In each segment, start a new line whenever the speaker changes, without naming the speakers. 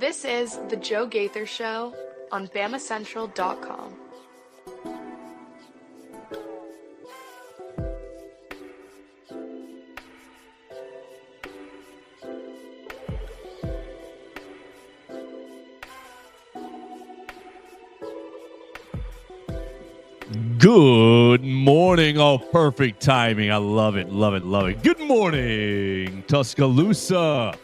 This is The Joe Gaither Show on BamaCentral.com.
Good morning. Oh, perfect timing. I love it, love it, love it. Good morning, Tuscaloosa,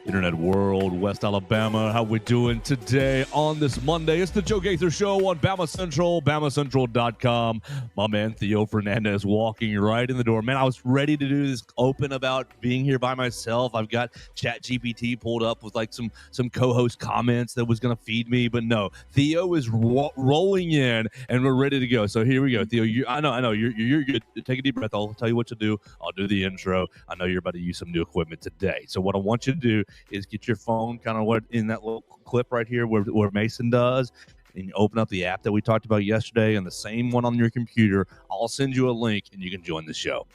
Internet World, West Alabama. How we doing today on this Monday? It's the Joe Gaither Show on BamaCentral, BamaCentral.com. My man Theo Fernandez walking right in the door. Man, I was ready to do this open about being here by myself. I've got ChatGPT pulled up with like some co-host comments that was going to feed me, but no. Theo is rolling in, and we're ready to go. So here we go, Theo. I know. You're good. Take a deep breath. I'll tell you what to do. I'll do the intro. I know you're about to use some new equipment today. So what I want you to do is get your phone kind of what in that little clip right here where Mason does, and you open up the app that we talked about yesterday and the same one on your computer. I'll send you a link and you can join the show.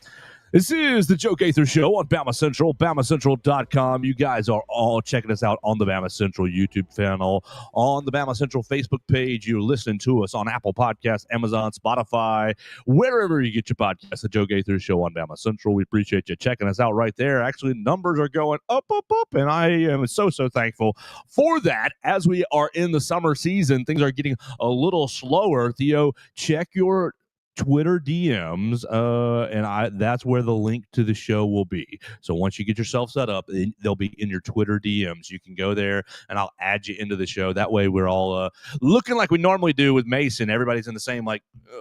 This is the Joe Gaither Show on BamaCentral, BamaCentral.com. You guys are all checking us out on the BamaCentral YouTube channel, on the BamaCentral Facebook page. You're listening to us on Apple Podcasts, Amazon, Spotify, wherever you get your podcasts. The Joe Gaither Show on BamaCentral. We appreciate you checking us out right there. Actually, numbers are going up, and I am so thankful for that. As we are in the summer season, things are getting a little slower. Theo, check your Twitter DMs, and that's where the link to the show will be. So once you get yourself set up, they'll be in your Twitter DMs. You can go there, and I'll add you into the show. That way, we're all looking like we normally do with Mason. Everybody's in the same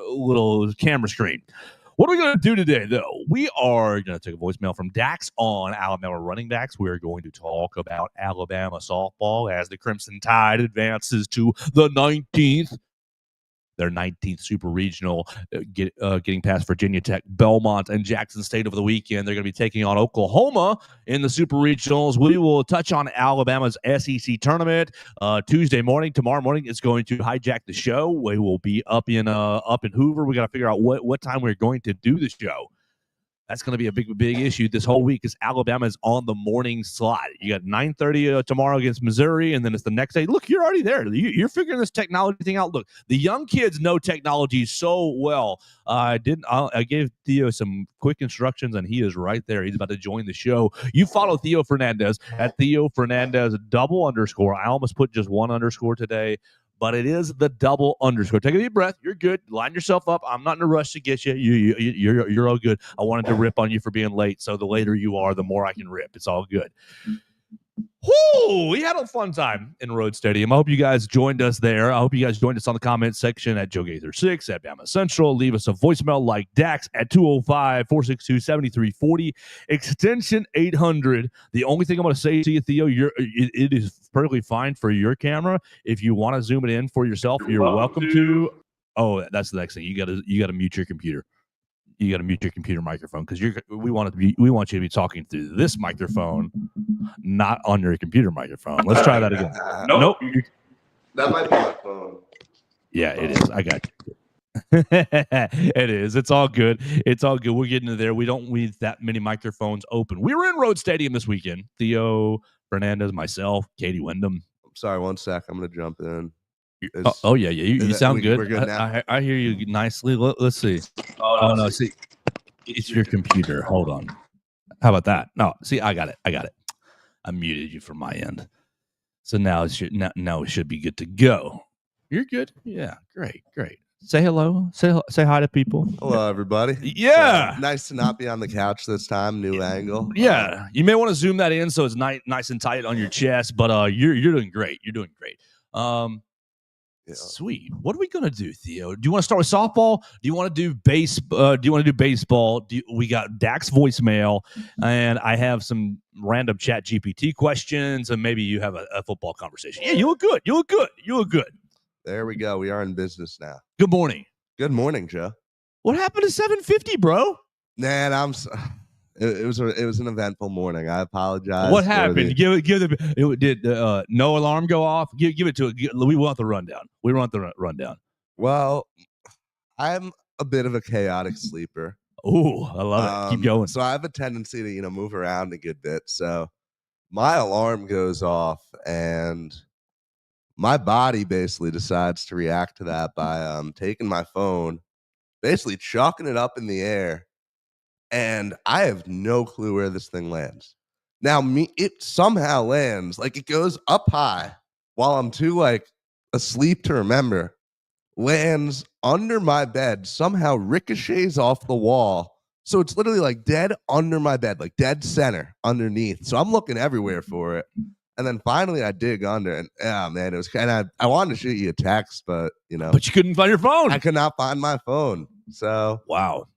little camera screen. What are we going to do today, though? We are going to take a voicemail from Dax on Alabama running backs. We're going to talk about Alabama softball as the Crimson Tide advances to the 19th. Their 19th Super Regional, getting past Virginia Tech, Belmont, and Jackson State over the weekend. They're going to be taking on Oklahoma in the Super Regionals. We will touch on Alabama's SEC tournament Tuesday morning. Tomorrow morning is going to hijack the show. We will be up in Hoover. We got to figure out what time we're going to do the show. That's going to be a big issue this whole week, because Alabama is on the morning slot. You got 9:30 tomorrow against Missouri, and then it's the next day. Look, you're already there. You're figuring this technology thing out. Look, the young kids know technology so well. I gave Theo some quick instructions, and he is right there. He's about to join the show. You follow Theo Fernandez at Theo Fernandez _. I almost put just one underscore today, but it is the double underscore. Take a deep breath. You're good. Line yourself up. I'm not in a rush to get you. You're all good. I wanted to rip on you for being late, so the later you are, the more I can rip. It's all good. Whoo! We had a fun time in Road Stadium. I hope you guys joined us there. I hope you guys joined us on the comment section at Joe Gaither 6 at BamaCentral. Leave us a voicemail like Dax at 205-462-7340, extension 800. The only thing I'm going to say to you, Theo, it is perfectly fine for your camera. If you want to zoom it in for yourself, you're welcome to. Oh, that's the next thing. You got to mute your computer. You got to mute your computer microphone, because we want you to be talking through this microphone, not on your computer microphone. Let's try that again. Nope.
That might be my phone.
Yeah, it is. I got you. It is. It's all good. It's all good. We're getting to there. We don't leave that many microphones open. We were in Road Stadium this weekend. Theo Fernandez, myself, Katie Wyndham.
I'm sorry, one sec. I'm going to jump in.
Oh yeah. You sound good.
We're good now.
I hear you nicely. Let's see. Oh no, see, it's your computer. Hold on. How about that? No, see, I got it. I muted you from my end, so now it should be good to go. You're good. Yeah, great. Say hello. Say hi to people.
Hello, everybody.
Yeah.
Nice to not be on the couch this time. New angle.
Yeah. You may want to zoom that in so it's nice and tight on your chest, but you're doing great. You're doing great. Yeah. Sweet. What are we gonna do, Theo? Do you want to start with softball? Do you want to do baseball? We got Dax voicemail, and I have some random Chat GPT questions, and maybe you have a football conversation. Yeah, you look good.
There we go. We are in business now.
Good morning.
Good morning, Joe.
What happened to 750, bro?
Man, it was an eventful morning. I apologize.
What happened? Did no alarm go off? Give it to it. We want the rundown.
Well, I'm a bit of a chaotic sleeper.
Oh, I love it. Keep going.
So I have a tendency to move around a good bit. So my alarm goes off and my body basically decides to react to that by taking my phone, basically chucking it up in the air, and I have no clue where this thing lands. Now, it somehow lands, like, it goes up high while I'm too, like, asleep to remember, lands under my bed, somehow ricochets off the wall. So it's literally, like, dead under my bed, like, dead center underneath. So I'm looking everywhere for it. And then finally I dig under, and man, it was kind of, I wanted to shoot you a text, but
But you couldn't find your phone.
I could not find my phone. So
wow.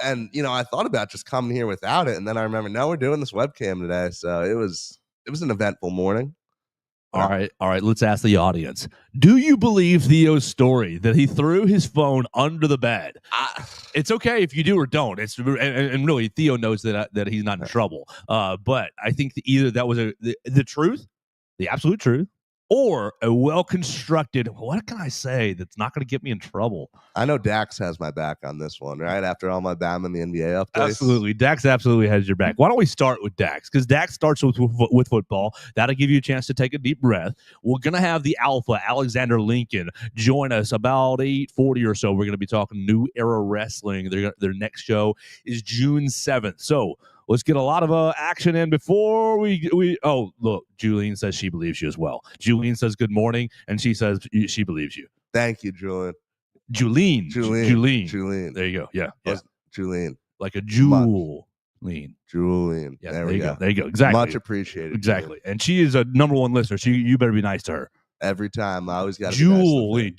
And I thought about just coming here without it, and then I remember, no, we're doing this webcam today. So it was an eventful morning.
All right. Let's ask the audience. Do you believe Theo's story that he threw his phone under the bed? It's okay if you do or don't. And really, Theo knows that he's not in trouble. But I think either that was the truth, the absolute truth, or a well-constructed, what can I say that's not going to get me in trouble?
I know Dax has my back on this one, right? After all my Bama and the NBA updates.
Absolutely. Dax absolutely has your back. Why don't we start with Dax? Because Dax starts with football. That'll give you a chance to take a deep breath. We're going to have the alpha, Alexander Lincoln, join us about 8:40 or so. We're going to be talking New Era Wrestling. Their next show is June 7th. So let's get a lot of action in before we. Oh, look, Julian says she believes you as well. Julian says good morning, and she says she believes you.
Thank you, Julian.
Julian. There you go. Yeah.
Julian.
Like a jewel.
Julian.
Yeah, there we go. There you go. Exactly.
Much appreciated.
Exactly. Julian. And she is a number one listener. You better be nice to her.
Every time. I always got to
Julian.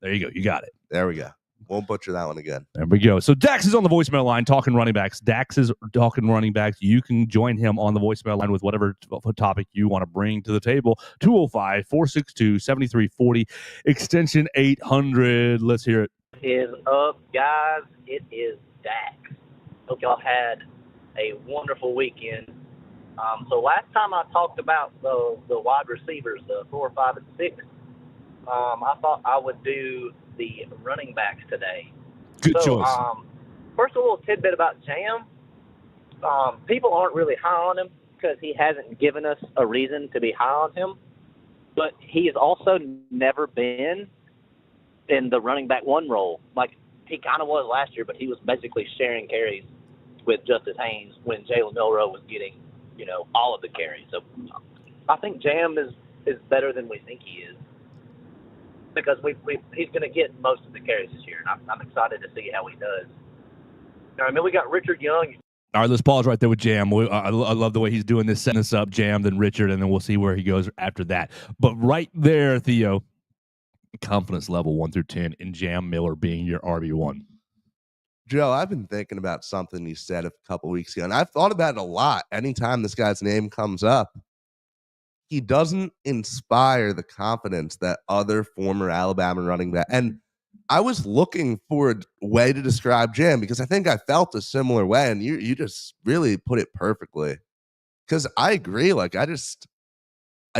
There you go. You got it.
There we go. Won't butcher that one again.
There we go. So Dax is on the voicemail line talking running backs. Dax is talking running backs. You can join him on the voicemail line with whatever topic you want to bring to the table. 205-462-7340, extension 800. Let's hear it.
Is up, guys? It is Dax. Hope y'all had a wonderful weekend. So last time I talked about the wide receivers, the 4, 5, and 6, I thought I would do the running backs today.
Good choice.
First, a little tidbit about Jam. People aren't really high on him because he hasn't given us a reason to be high on him. But he has also never been in the running back one role. Like, he kind of was last year, but he was basically sharing carries with Justice Haynes when Jalen Milroe was getting, all of the carries. So I think Jam is better than we think he is, because he's going to get most of the carries this year, and I'm excited to see how he does. We got Richard Young.
All right, let's pause right there with Jam. I love the way he's doing this, setting us up, Jam, then Richard, and then we'll see where he goes after that. But right there, Theo, confidence level 1 through 10 in Jam Miller being your RB1.
Joe, I've been thinking about something you said a couple weeks ago, and I've thought about it a lot. Anytime this guy's name comes up, he doesn't inspire the confidence that other former Alabama running back. And I was looking for a way to describe Jam because I think I felt a similar way, and you just really put it perfectly. Because I agree, I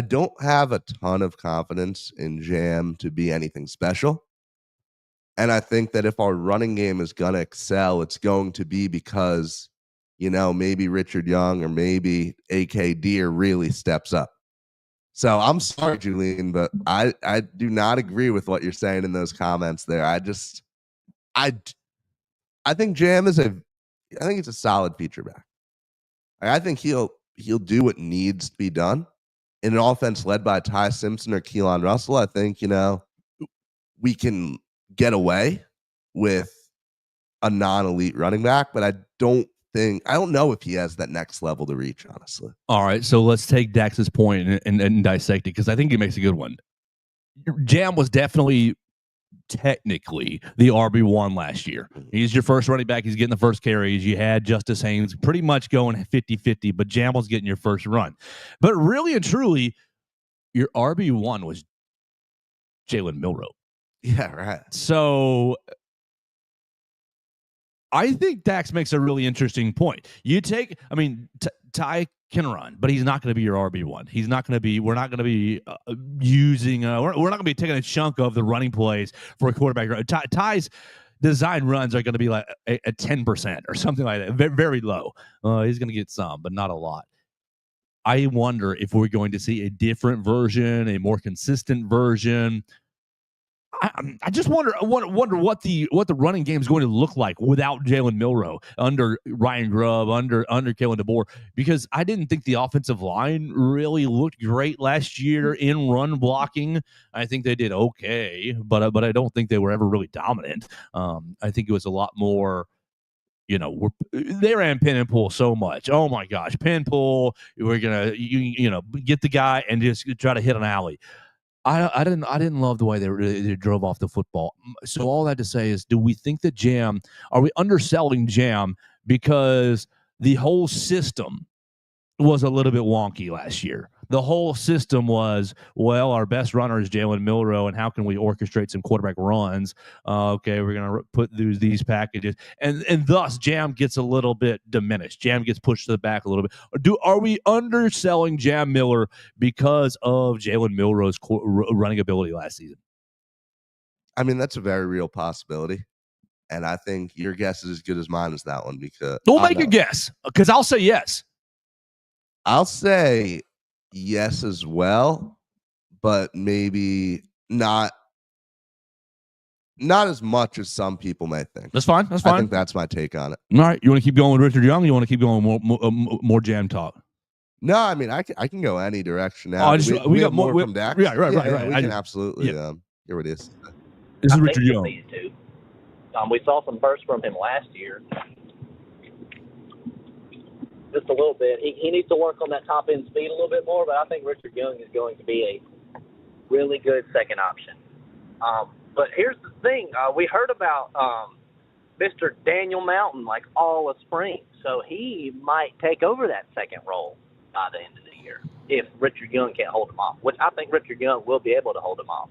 don't have a ton of confidence in Jam to be anything special. And I think that if our running game is going to excel, it's going to be because, maybe Richard Young or maybe A.K. Deere really steps up. So I'm sorry, Julian, but I do not agree with what you're saying in those comments there. I think Jam I think it's a solid feature back. I think he'll do what needs to be done in an offense led by Ty Simpson or Keelan Russell. I think, we can get away with a non-elite running back, but I don't know if he has that next level to reach, honestly.
All right, so let's take Dax's point and dissect it, because I think he makes a good one. Jam was definitely technically the RB1 last year. He's your first running back. He's getting the first carries. You had Justice Haynes pretty much going 50-50, but Jam was getting your first run. But really and truly, your RB1 was Jalen Milroe.
Yeah, right.
So I think Dax makes a really interesting point. Ty can run, but he's not going to be your RB1. He's not going to be, we're not going to be using, we're not going to be taking a chunk of the running plays for a quarterback. Ty's design runs are going to be like a 10% or something like that, very, very low. He's going to get some, but not a lot. I wonder if we're going to see a different version, a more consistent version. I just wonder what the running game is going to look like without Jalen Milroe, under Ryan Grubb, under Kalen DeBoer, because I didn't think the offensive line really looked great last year in run blocking. I think they did okay, but I don't think they were ever really dominant. I think it was a lot more. They ran pin and pull so much. Oh my gosh, pin pull. We're gonna get the guy and just try to hit an alley. I didn't love the way they drove off the football. So all that to say is, do we think that are we underselling Jam because the whole system was a little bit wonky last year? The whole system was, well, our best runner is Jalen Milroe, and how can we orchestrate some quarterback runs? Okay, we're going to put these packages, and thus Jam gets a little bit diminished. Jam gets pushed to the back a little bit. Are we underselling Jam Miller because of Jalen Milroe's running ability last season?
I mean, that's a very real possibility. And I think your guess is as good as mine as that one, because
we'll make a guess, because I'll say yes.
I'll say yes as well, but maybe not as much as some people may think.
That's fine. That's fine.
I think that's my take on it.
All right. You want to keep going with Richard Young? Or you want to keep going more Jam talk?
No, I mean, I can go any direction now.
We got more
from Dax.
Right.
We can absolutely hear what it is.
This is Richard Young.
We saw some bursts from him last year. Just a little bit. He needs to work on that top end speed a little bit more, but I think Richard Young is going to be a really good second option. But here's the thing. We heard about Mr. Daniel Mountain like all of spring, so he might take over that second role by the end of the year if Richard Young can't hold him off, which I think Richard Young will be able to hold him off.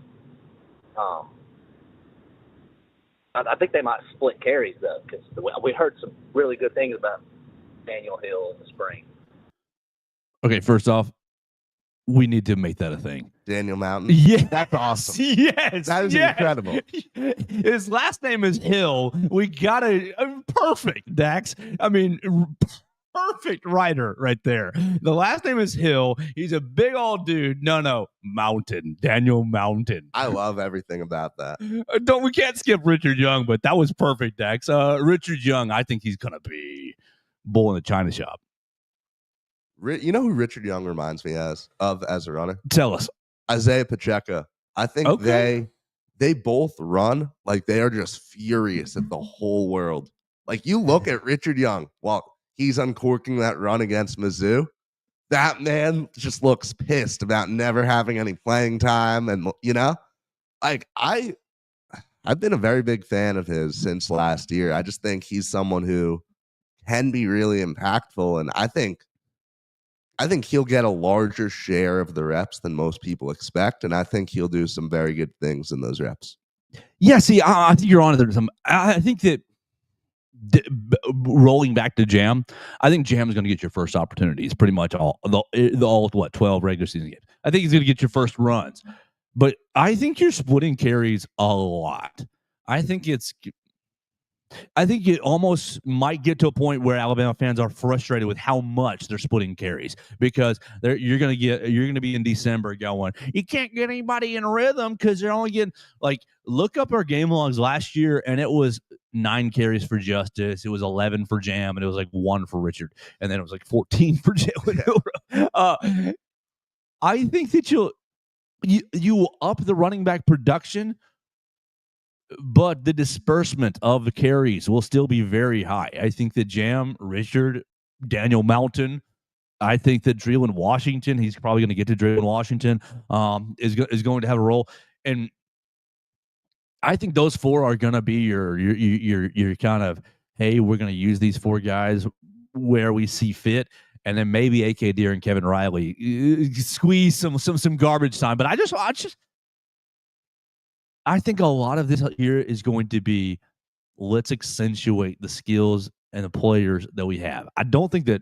I think they might split carries, though, because we heard some really good things about Daniel Hill in the spring.
Okay, first off, we need to make that a thing.
Daniel Mountain?
Yeah.
That's awesome.
Yes.
That is incredible.
His last name is Hill. We got perfect, Dax. I mean, perfect writer right there. The last name is Hill. He's a big old dude. No, Mountain. Daniel Mountain.
I love everything about that.
We can't skip Richard Young, but that was perfect, Dax. Richard Young, I think he's going to be bull in the china shop.
You know who Richard Young reminds me of as a runner?
Tell us.
Isaiah Pacheco. I think they both run like they are just furious at the whole world. Like, you look at Richard Young while he's uncorking that run against Mizzou. That man just looks pissed about never having any playing time. And, like, I've been a very big fan of his since last year. I just think he's someone who can be really impactful. And I think he'll get a larger share of the reps than most people expect. And I think he'll do some very good things in those reps. Yeah,
see, I think you're on to I think that rolling back to Jam, I think Jam is going to get your first opportunities pretty much all 12 regular season games. I think he's going to get your first runs. But I think you're splitting carries a lot. I think it almost might get to a point where Alabama fans are frustrated with how much they're splitting carries, because you're going to be in December going, you can't get anybody in rhythm because they're only getting, like, look up our game logs last year, and it was 9 carries for Justice, it was 11 for Jam, and it was like 1 for Richard, and then it was like 14 for Jalen. I think that you will up the running back production, but the disbursement of the carries will still be very high. I think that Jam, Richard, Daniel Mountain, I think that Dreeland Washington, he's probably going to get to Dreeland Washington, is going to have a role. And I think those 4 are going to be your kind of, hey, we're going to use these 4 guys where we see fit. And then maybe AK Deer and Kevin Riley squeeze some garbage time. But I think a lot of this here is going to be, let's accentuate the skills and the players that we have. I don't think that,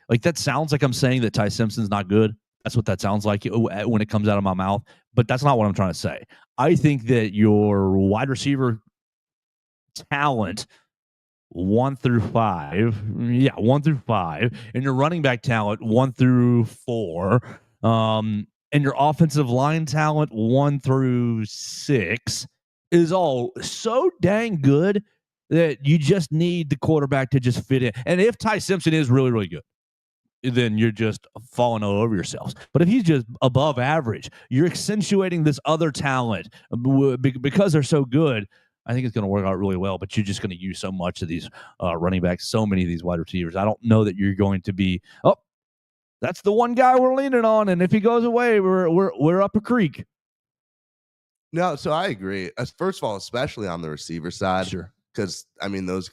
like, that sounds like I'm saying that Ty Simpson's not good. That's what that sounds like when it comes out of my mouth. But that's not what I'm trying to say. I think that your wide receiver talent 1 through 5. Yeah, 1 through 5. And your running back talent, 1 through 4. And your offensive line talent, 1 through 6, is all so dang good that you just need the quarterback to just fit in. And if Ty Simpson is really, really good, then you're just falling all over yourselves. But if he's just above average, you're accentuating this other talent because they're so good. I think it's going to work out really well, but you're just going to use so much of these running backs, so many of these wide receivers. I don't know that you're going to be, that's the one guy we're leaning on, and if he goes away, we're up a creek.
No, so I agree. First of all, especially on the receiver side,
Sure.
because I mean those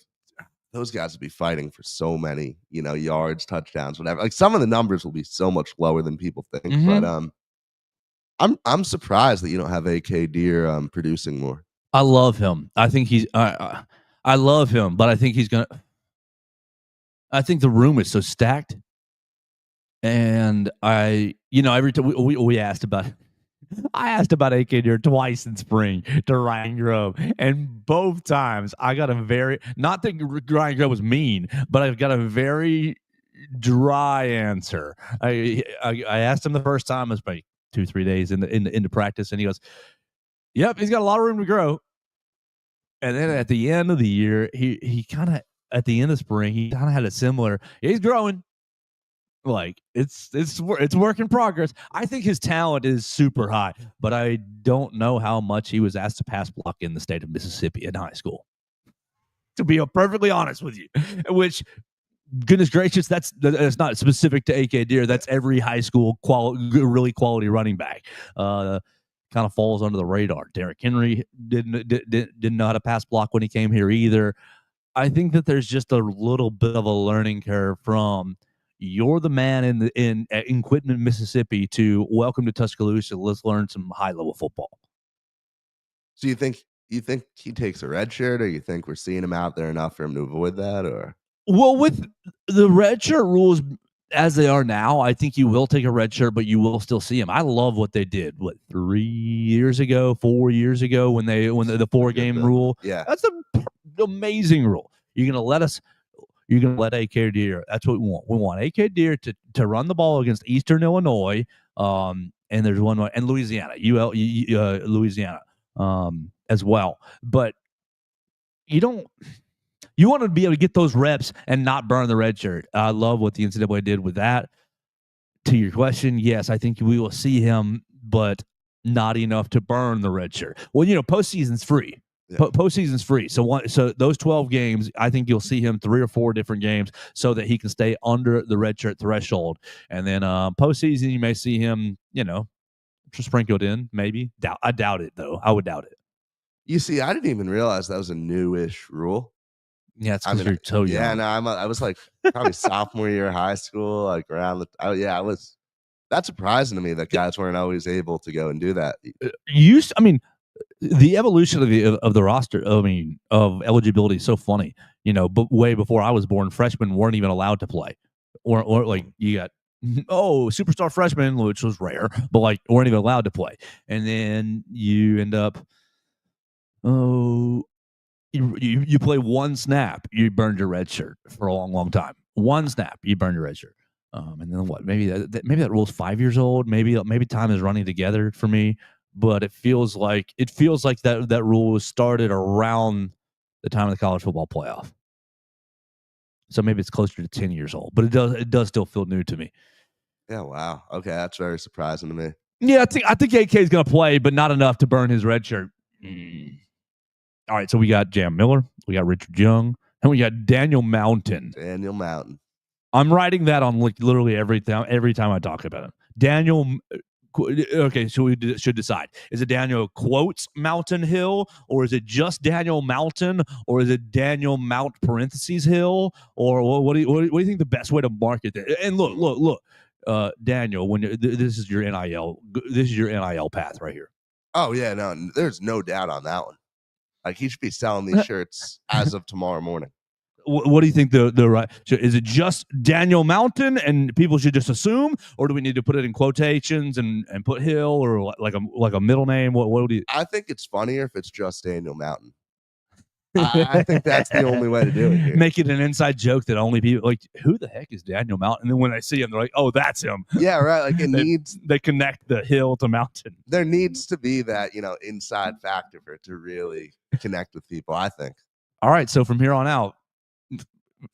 guys will be fighting for so many, yards, touchdowns, whatever. Like some of the numbers will be so much lower than people think.
Mhm.
But I'm surprised that you don't have AK Deer producing more.
I love him. I think he's I love him, but I think he's gonna. I think the room is so stacked, and every time we asked about. I asked about AK Deer twice in spring to Ryan Grove, and both times I got a very, not that Ryan Grove was mean, but I got a very dry answer. I asked him the first time, it was like 2-3 days into practice, and he goes, "Yep, he's got a lot of room to grow." And then at the end of the year, he kind of, at the end of spring, he kind of had a similar. He's growing. Like it's work in progress. I think his talent is super high, but I don't know how much he was asked to pass block in the state of Mississippi in high school. To be perfectly honest with you, which, goodness gracious, that's not specific to AK Deer. That's every high school really quality running back. Kind of falls under the radar. Derrick Henry didn't know how to pass block when he came here either. I think that there's just a little bit of a learning curve from you're the man in Quitman, Mississippi, to welcome to Tuscaloosa. Let's learn some high level football.
So you think he takes a red shirt, or you think we're seeing him out there enough for him to avoid that, or?
Well, with the red shirt rules as they are now, I think you will take a red shirt, but you will still see him. I love what they did. 4 years ago, when the 4-game rule.
Yeah,
that's an amazing rule. You're gonna let AK Deer. That's what we want. We want AK Deer to run the ball against Eastern Illinois, and there's one more, and Louisiana, Louisiana, as well. But you want to be able to get those reps and not burn the red shirt. I love what the NCAA did with that. To your question, yes, I think we will see him, but not enough to burn the red shirt. Well, postseason's free. Yeah. Postseason's free. So those 12 games, I think you'll see him 3 or 4 different games so that he can stay under the red shirt threshold. And then postseason, you may see him, sprinkled in, maybe. I doubt it, though. I would doubt it.
You see, I didn't even realize that was a newish rule.
Yeah, it's because you're so young.
Yeah, no, I was like probably sophomore year of high school, like around I was. That's surprising to me that guys weren't always able to go and do that.
The evolution of the roster, of eligibility is so funny. But way before I was born, freshmen weren't even allowed to play, or like you got superstar freshmen, which was rare, but like weren't even allowed to play, and then you end up You play one snap, you burned your red shirt for a long, long time. One snap, you burned your red shirt. And then what? Maybe that rule's 5 years old. Maybe time is running together for me. But it feels like that rule was started around the time of the college football playoff. So maybe it's closer to 10 years old. But it does still feel new to me.
Yeah. Wow. Okay, that's very surprising to me.
Yeah, I think AK is going to play, but not enough to burn his red shirt. All right, so we got Jam Miller, we got Richard Young, and we got Daniel Mountain.
Daniel Mountain.
I'm writing that on literally every time I talk about him. Daniel. Okay, so we should decide: is it Daniel quotes Mountain Hill, or is it just Daniel Mountain, or is it Daniel Mount parentheses Hill, or what do you think the best way to market that? And look, Daniel, when this is your NIL path right here.
Oh yeah, no, there's no doubt on that one. Like he should be selling these shirts as of tomorrow morning.
What do you think the right? Is it just Daniel Mountain and people should just assume, or do we need to put it in quotations and put Hill or like a middle name? What do you?
I think it's funnier if it's just Daniel Mountain. I think that's the only way to do it here.
Make it an inside joke that only people like. Who the heck is Daniel Mountain? And then when they see him, they're like, "Oh, that's him."
Yeah, right. Like
They connect the hill to mountain.
There needs to be that inside factor for it to really connect with people. I think.
All right, so from here on out,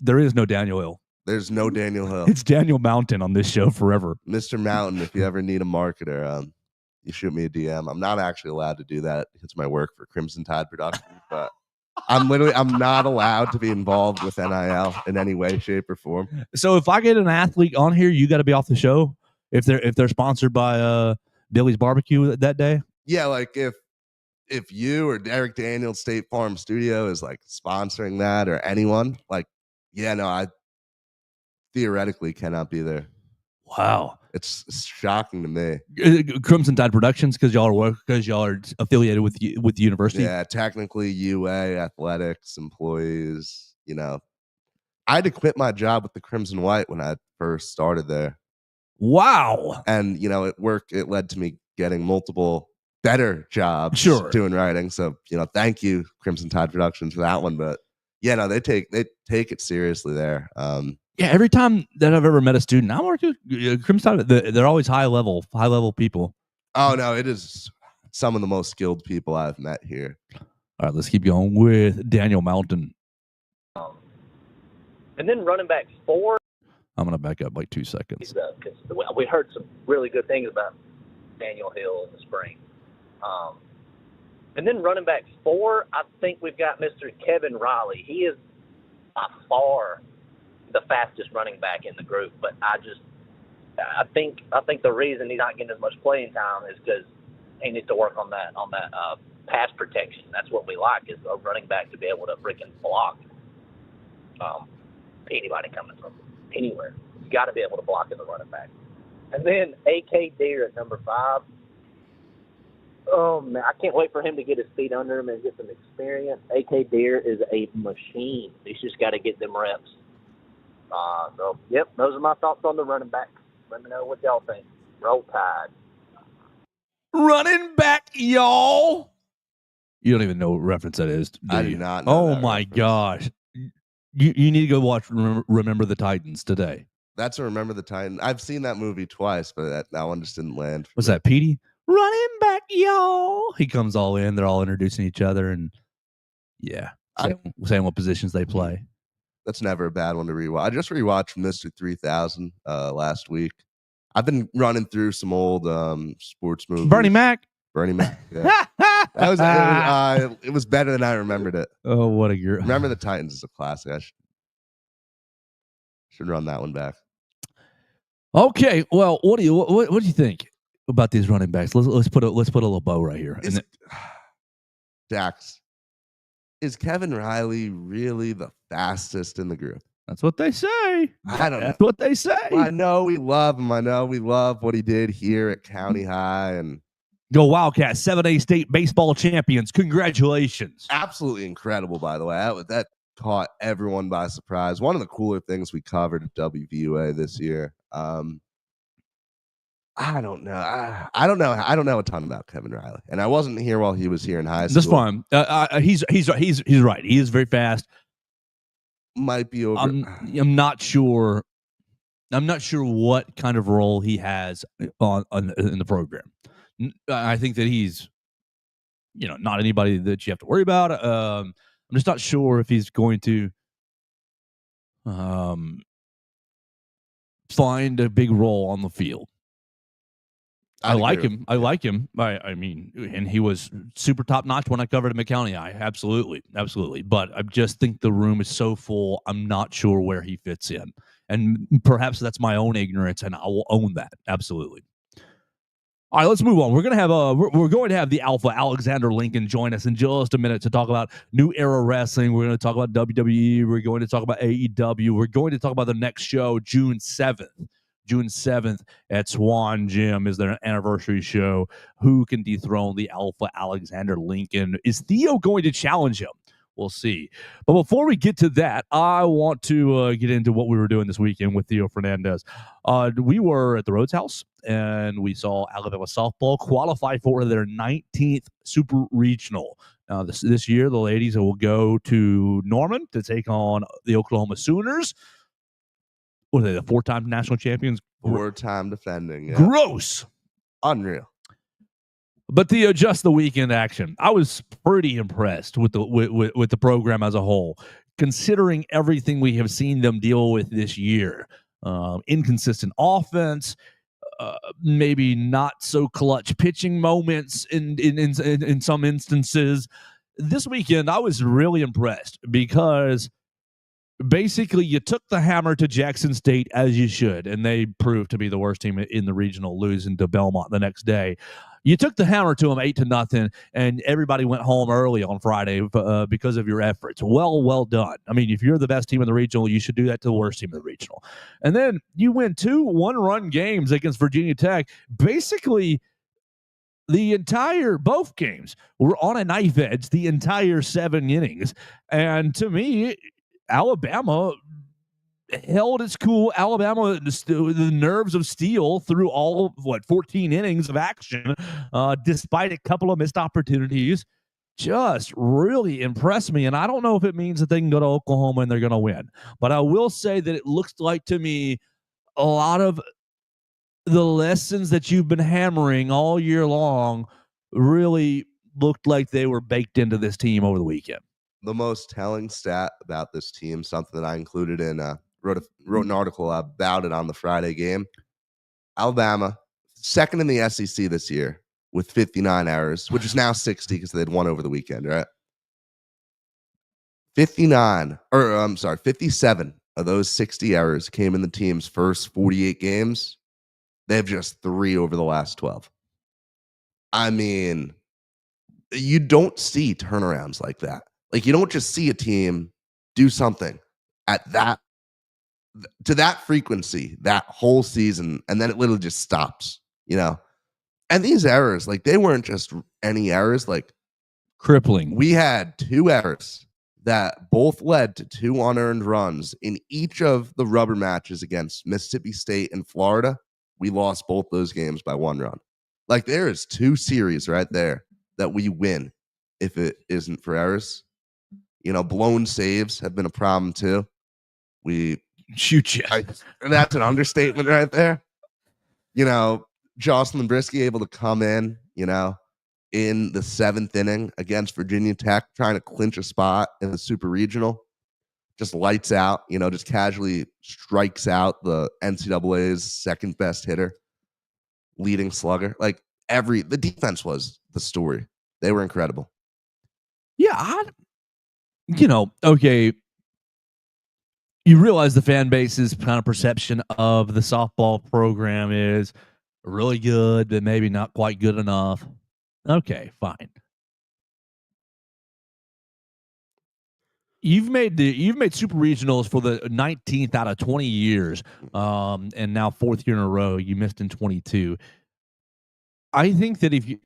there is no Daniel Hill.
There's no Daniel Hill.
It's Daniel Mountain on this show forever.
Mr. Mountain, if you ever need a marketer, you shoot me a DM. I'm not actually allowed to do that. It's my work for Crimson Tide Productions, but I'm not allowed to be involved with NIL in any way, shape, or form.
So if I get an athlete on here, you got to be off the show if they're sponsored by Billy's Barbecue that day.
Yeah, like if you or Derek Daniels State Farm Studio is like sponsoring that or anyone, like, yeah, no, I theoretically cannot be there.
Wow.
It's shocking to me.
Crimson Tide Productions because y'all are affiliated with the university.
Yeah, technically UA athletics employees. I had to quit my job with the Crimson White when I first started there.
Wow.
And at work it led to me getting multiple better jobs doing writing. So thank you Crimson Tide Productions for that one. But yeah, no, they take it seriously there.
Yeah, every time that I've ever met a student, I'm working Crimson Tide. They're always high level people.
Oh no, it is some of the most skilled people I've met here.
All right, let's keep going with Daniel Mountain.
And then running back 4.
I'm gonna back up like 2 seconds.
Because we heard some really good things about Daniel Hill in the spring. And then running back 4, I think we've got Mr. Kevin Riley. He is by far the fastest running back in the group, but I think the reason he's not getting as much playing time is because he needs to work on that pass protection. That's what we like, is a running back to be able to freaking block anybody coming from anywhere. You got to be able to block in the running back. And then AK Deer at number 5. Oh man, I can't wait for him to get his feet under him and get some experience. AK Deer is a machine. He's just got to get them reps. So, yep, those are my thoughts on the running backs. Let me know what y'all think. Roll Tide.
Running back, y'all. You don't even know what reference that is.
I do not know.
Oh my gosh. You need to go watch Remember the Titans today.
That's a Remember the Titans. I've seen that movie twice, but that one just didn't land.
Was that Petey? Running back, y'all. He comes all in. They're all introducing each other, and yeah, saying what positions they play.
That's never a bad one to rewatch. I just rewatched Mr. 3000 last week. I've been running through some old sports movies.
Bernie Mac.
Yeah. It was better than I remembered it.
Oh, what a girl.
Remember the Titans is a classic. I should run that one back.
Okay, well, what do you think about these running backs? Let's put a little bow right here.
Dax, is Kevin Riley really the fastest in the group?
That's what they say.
I don't know.
That's what they say.
I know we love him. I know we love what he did here at County High. And
go Wildcats, 7A state baseball champions. Congratulations.
Absolutely incredible, by the way. That caught everyone by surprise. One of the cooler things we covered at WVUA this year. I don't know. I don't know. I don't know a ton about Kevin Riley, and I wasn't here while he was here in high school.
That's fine. He's right. He is very fast.
Might be over.
I'm not sure. I'm not sure what kind of role he has in the program. I think that he's, not anybody that you have to worry about. I'm just not sure if he's going to find a big role on the field. I like him. I mean, and he was super top notch when I covered him at County High. Absolutely. But I just think the room is so full. I'm not sure where he fits in, and perhaps that's my own ignorance, and I will own that. Absolutely. All right, let's move on. We're going to have the Alpha Alexander Lincoln join us in just a minute to talk about New Era Wrestling. We're going to talk about WWE. We're going to talk about AEW. We're going to talk about the next show, June 7th. June 7th at Swan Gym is their anniversary show. Who can dethrone the Alpha Alexander Lincoln? Is Theo going to challenge him? we'll see. But before we get to that, I want to get into what we were doing this weekend with Theo Fernandez. We were at the Rhodes House, and we saw Alabama softball qualify for their 19th Super Regional. This year, the ladies will go to Norman to take on the Oklahoma Sooners. What are they, the 4-time national champions?
4-time defending. Yeah.
Gross.
Unreal.
But just the weekend action, I was pretty impressed with the program as a whole, considering everything we have seen them deal with this year. Inconsistent offense, maybe not so clutch pitching moments in some instances. This weekend, I was really impressed because basically you took the hammer to Jackson State as you should, and they proved to be the worst team in the regional, losing to Belmont the next day. You took the hammer to them 8-0, and everybody went home early on Friday because of your efforts. Well done. I mean, if you're the best team in the regional, you should do that to the worst team in the regional. And then you win 2 one-run games against Virginia Tech. Basically, both games were on a knife edge the entire 7 innings. And to me, Alabama held its cool. Alabama, the nerves of steel through all of 14 innings of action, despite a couple of missed opportunities, just really impressed me. And I don't know if it means that they can go to Oklahoma and they're going to win, but I will say that it looks like to me a lot of the lessons that you've been hammering all year long really looked like they were baked into this team over the weekend.
The most telling stat about this team, something that I included in wrote an article about it on the Friday game. Alabama, second in the SEC this year with 59 errors, which is now 60 because they'd won over the weekend, right? 57 of those 60 errors came in the team's first 48 games. They have just 3 over the last 12. I mean, you don't see turnarounds like that. Like, you don't just see a team do something to that frequency that whole season, and then it literally just stops, And these errors, like, they weren't just any errors, like
crippling.
We had 2 errors that both led to 2 unearned runs in each of the rubber matches against Mississippi State and Florida. We lost both those games by 1 run. Like, there is 2 series right there that we win if it isn't for errors. Blown saves have been a problem too. We
shoot you.
That's an understatement right there. Jocelyn Brisky able to come in, in the 7th inning against Virginia Tech, trying to clinch a spot in the Super Regional. Just lights out, just casually strikes out the NCAA's second best hitter, leading slugger. Like, the defense was the story. They were incredible.
Yeah, okay. You realize the fan base's kind of perception of the softball program is really good, but maybe not quite good enough. Okay, fine. You've made super regionals for the 19th out of 20 years, and now 4th year in a row. You missed in 22. I think that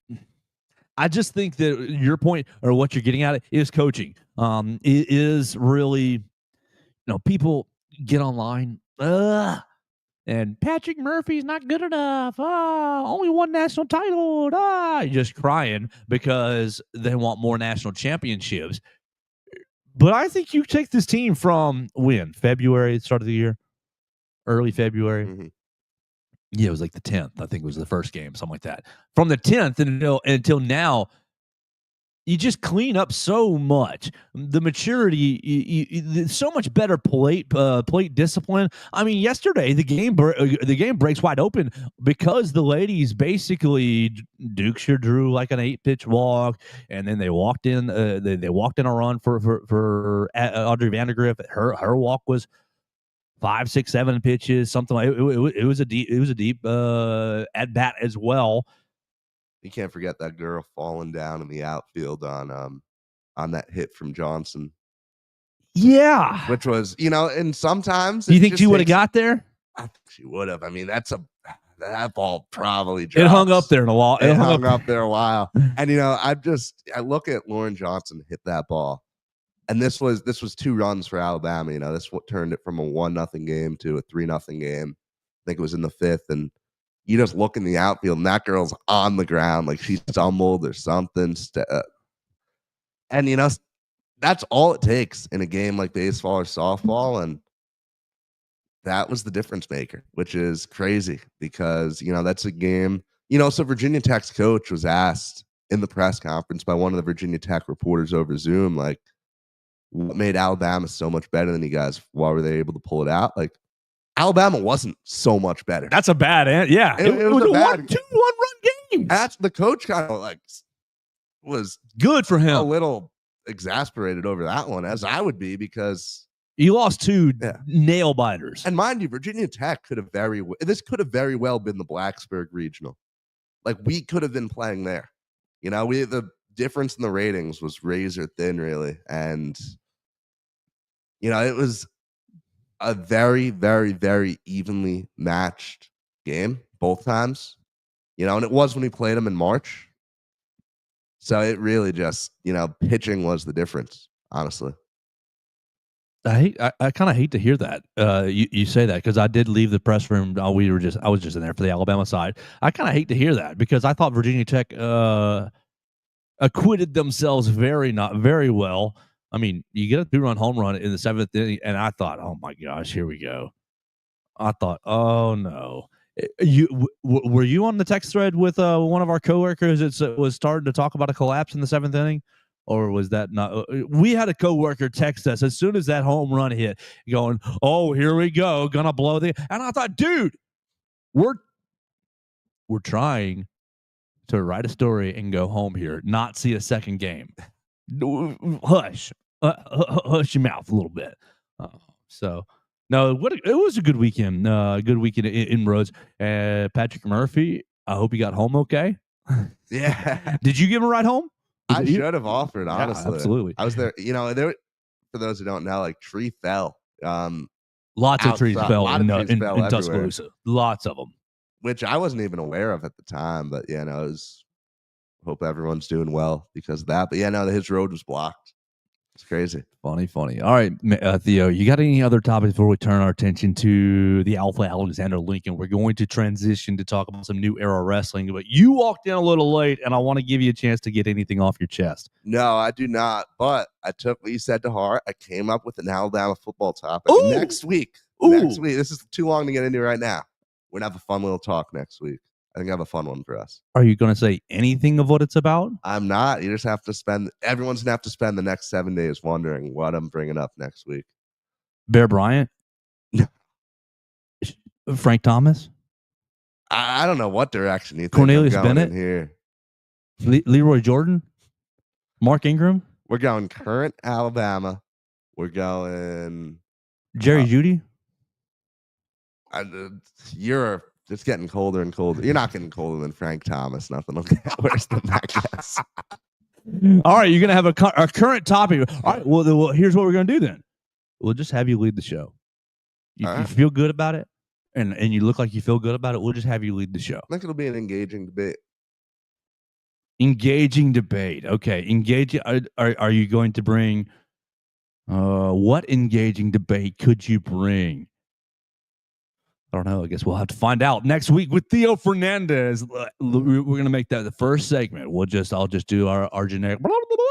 I just think that your point, or what you're getting at, is coaching. It is really, people get online, and Patrick Murphy's not good enough. Only 1 national title. Just crying because they want more national championships. But I think you take this team from February, start of the year, early February.
Mm-hmm.
Yeah, it was like the 10th. I think it was the first game, something like that. From the 10th until now, you just clean up so much. The maturity, so much better plate discipline. I mean, yesterday the game breaks wide open because the ladies basically Dukeshire drew like an 8-pitch walk, and then they walked in. They walked in a run for Audrey Vandergriff. Her walk was 5, 6, 7 pitches, something like it was a deep at bat as well.
You can't forget that girl falling down in the outfield on that hit from Johnson.
Yeah,
which was, and sometimes
do you think she would have got there?
I think she would have. I mean, that ball probably drops.
It hung up there a while.
It hung up there a while. And I look at Lauren Johnson hit that ball. And this was 2 runs for Alabama. You know, this what turned it from a 1-0 game to a 3-0 game. I think it was in the 5th. And you just look in the outfield, and that girl's on the ground like she stumbled or something. And, you know, that's all it takes in a game like baseball or softball. And that was the difference maker, which is crazy because, you know, that's a game. You know, so Virginia Tech's coach was asked in the press conference by one of the Virginia Tech reporters over Zoom, like, what made Alabama so much better than you guys? Why were they able to pull it out? Like, Alabama wasn't so much better.
That's a bad answer. Yeah. It was a 1-2 one-run game.
That's the coach kind of like was
good for him.
A little exasperated over that one, as I would be, because
he lost 2 nail biters.
And mind you, Virginia Tech could have very well been the Blacksburg Regional. Like, we could have been playing there. You know, the difference in the ratings was razor thin, really. And, you know, it was a very, very, very evenly matched game both times. You know, and it was when we played them in March. So it really just, you know, pitching was the difference, honestly.
I kind of hate to hear that. You say that because I did leave the press room. I was just in there for the Alabama side. I kind of hate to hear that because I thought Virginia Tech acquitted themselves very well. I mean, you get a 2-run home run in the 7th inning, and I thought, oh my gosh, here we go. I thought, oh no. Were you on the text thread with one of our coworkers that was starting to talk about a collapse in the 7th inning? Or was that not? We had a coworker text us as soon as that home run hit, going, "Oh, here we go, gonna blow the." And I thought, dude, we're trying to write a story and go home here, not see a second game. Hush your mouth a little bit. So, no, it was a good weekend. Good weekend in Rhodes. Patrick Murphy, I hope he got home okay.
Yeah.
Did you give him a ride home?
I should have offered, honestly.
Yeah, absolutely.
I was there. You know, for those who don't know, like, tree fell.
Lots of trees fell in Tuscaloosa. Lots of them.
Which I wasn't even aware of at the time. But, yeah, no, hope everyone's doing well because of that. But, yeah, no, his road was blocked. It's crazy.
Funny. All right, Theo, you got any other topics before we turn our attention to the Alpha Alexander Lincoln? We're going to transition to talk about some new era wrestling, but you walked in a little late, and I want to give you a chance to get anything off your chest.
No, I do not, but I took what you said to heart. I came up with an Alabama football topic next week. Next week. This is too long to get into right now. We're going to have a fun little talk next week. I think I have a fun one for us.
Are you going to say anything of what it's about?
I'm not. You just have to everyone's going to have to spend the next 7 days wondering what I'm bringing up next week.
Bear Bryant? Frank Thomas?
I don't know what direction you think
Cornelius
I'm going
Bennett?
in here.
Leroy Jordan? Mark Ingram?
We're going current Alabama. We're going
Jerry Jeudy?
It's getting colder and colder. You're not getting colder than Frank Thomas. Nothing will get worse than that, guess.
All right, you're going to have a current topic. All right, well, here's what we're going to do then. We'll just have you lead the show. You feel good about it, and you look like you feel good about it. We'll just have you lead the show.
I think it'll be an engaging debate.
Engaging debate. Okay, engaging. Are you going to bring? What engaging debate could you bring? I don't know. I guess we'll have to find out next week with Theo Fernandez. We're going to make that the first segment. I'll just do our generic.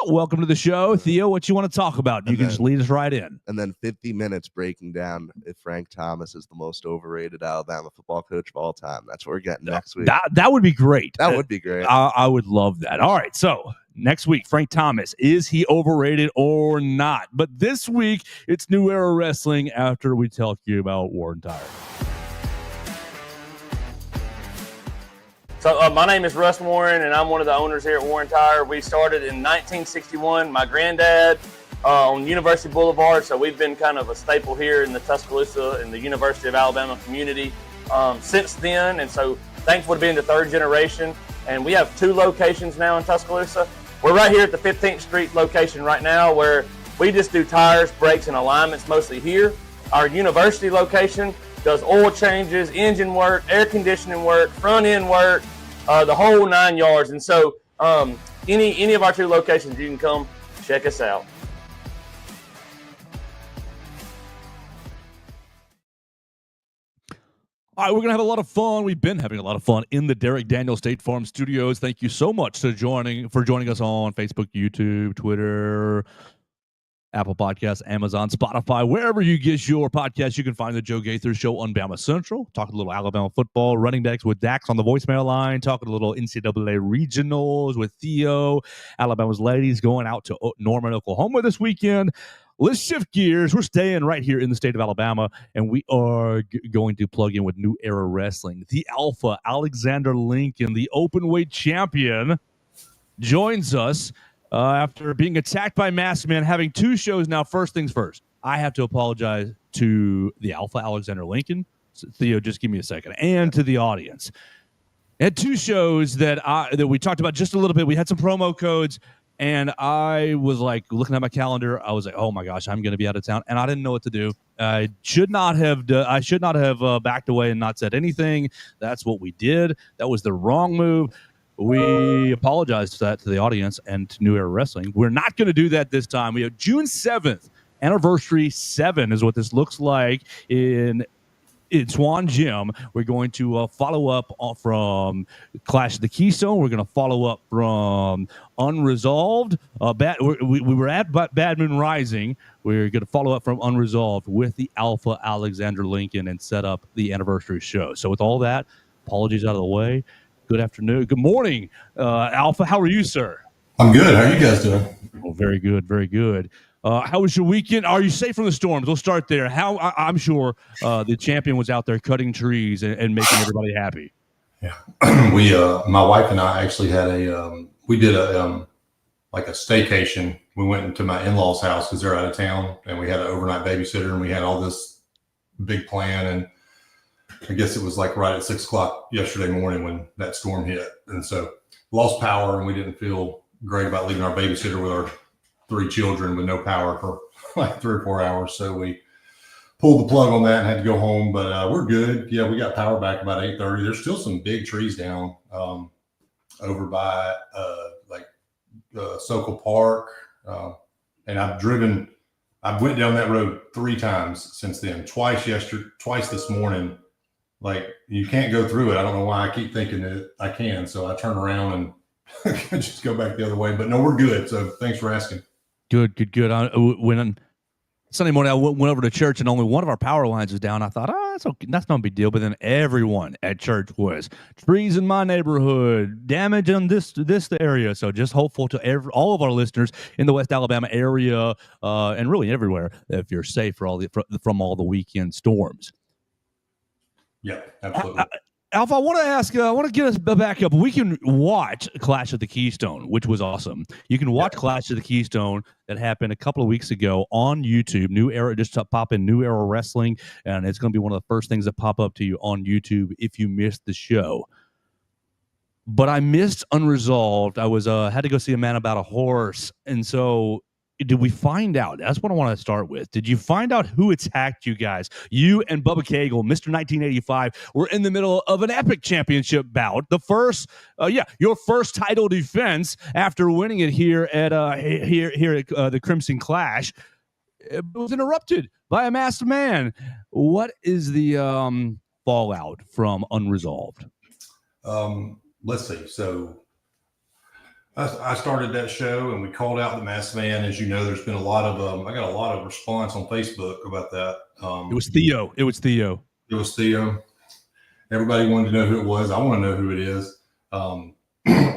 Welcome to the show, Theo. What you want to talk about? You can just lead us right in.
And then 50 minutes breaking down if Frank Thomas is the most overrated Alabama football coach of all time. That's what we're getting next week.
That would be great.
That would be great.
I would love that. All right. So next week, Frank Thomas, is he overrated or not? But this week, it's New Era Wrestling after we tell you about Warren Tire.
So my name is Russ Warren, and I'm one of the owners here at Warren Tire. We started in 1961. My granddad on University Boulevard, so we've been kind of a staple here in the Tuscaloosa and the University of Alabama community since then. And so thankful to be in the third generation. And we have 2 locations now in Tuscaloosa. We're right here at the 15th Street location right now where we just do tires, brakes, and alignments mostly here. Our university location does oil changes, engine work, air conditioning work, front end work, the whole 9 yards. And so any of our 2 locations, you can come check us out.
All right, we're going to have a lot of fun. We've been having a lot of fun in the Derek Daniel State Farm Studios. Thank you so much for joining us on Facebook, YouTube, Twitter, Apple Podcasts, Amazon, Spotify, wherever you get your podcast. You can find the Joe Gaither Show on BamaCentral, talking a little Alabama football, running backs with Dax on the voicemail line, talking a little NCAA regionals with Theo, Alabama's ladies going out to Norman, Oklahoma this weekend. Let's shift gears. We're staying right here in the state of Alabama, and we are going to plug in with New Era Wrestling. The Alpha, Alexander Lincoln, the open weight champion, joins us after being attacked by Masked Man, having 2 shows now. First things first, I have to apologize to the Alpha, Alexander Lincoln. So Theo, just give me a second. And to the audience. I had 2 shows that we talked about just a little bit. We had some promo codes. And I was like looking at my calendar. I was like, "Oh my gosh, I'm going to be out of town," and I didn't know what to do. I should not have backed away and not said anything. That's what we did. That was the wrong move. We apologize for that to the audience and to New Era Wrestling. We're not going to do that this time. We have June 7th, anniversary 7 is what this looks like in Swan Gym. We're going to follow up from Clash of the Keystone. We're going to follow up from Unresolved. We were at Bad Moon Rising. We're going to follow up from Unresolved with the Alpha Alexander Lincoln and set up the anniversary show. So with all that, apologies out of the way. Good afternoon. Good morning, Alpha. How are you, sir?
I'm good. How are you guys doing?
Oh, very good. Very good. How was your weekend? Are you safe from the storms? We'll start there. I'm sure the champion was out there cutting trees and making everybody happy.
Yeah, we, my wife and I actually had we did a staycation. We went into my in-laws' house because they're out of town, and we had an overnight babysitter, and we had all this big plan. And I guess it was like right at 6 o'clock yesterday morning when that storm hit, and so lost power, and we didn't feel great about leaving our babysitter with our 3 children with no power for like 3 or 4 hours. So we pulled the plug on that and had to go home, but we're good. Yeah, we got power back about 8:30. There's still some big trees down over by Sokol Park. And I went down that road 3 times since then, twice this morning. Like, you can't go through it. I don't know why I keep thinking that I can. So I turn around and just go back the other way, but no, we're good. So thanks for asking.
Good. When Sunday morning, I went over to church and only one of our power lines was down. I thought, that's okay. That's not a big deal. But then everyone at church was trees in my neighborhood, damage on this area. So just hopeful to all of our listeners in the West Alabama area and really everywhere, if you're safe from all the weekend storms.
Yeah, absolutely.
Alpha, I want to get us back up. We can watch Clash of the Keystone, which was awesome. You can watch Clash of the Keystone that happened a couple of weeks ago on YouTube. New Era, just pop in New Era Wrestling, and it's going to be one of the first things that pop up to you on YouTube if you missed the show. But I missed Unresolved. I was had to go see a man about a horse, and so did we find out? That's what I want to start with. Did you find out who attacked you guys? You and Bubba Cagle, Mr. 1985, were in the middle of an epic championship bout. The first, your first title defense after winning it here at the Crimson Clash. It was interrupted by a masked man. What is the fallout from Unresolved?
Let's see. So I started that show and we called out the masked man. As you know, there's been a lot of I got a lot of response on Facebook about that.
It was Theo. It was Theo.
Everybody wanted to know who it was. I want to know who it is. I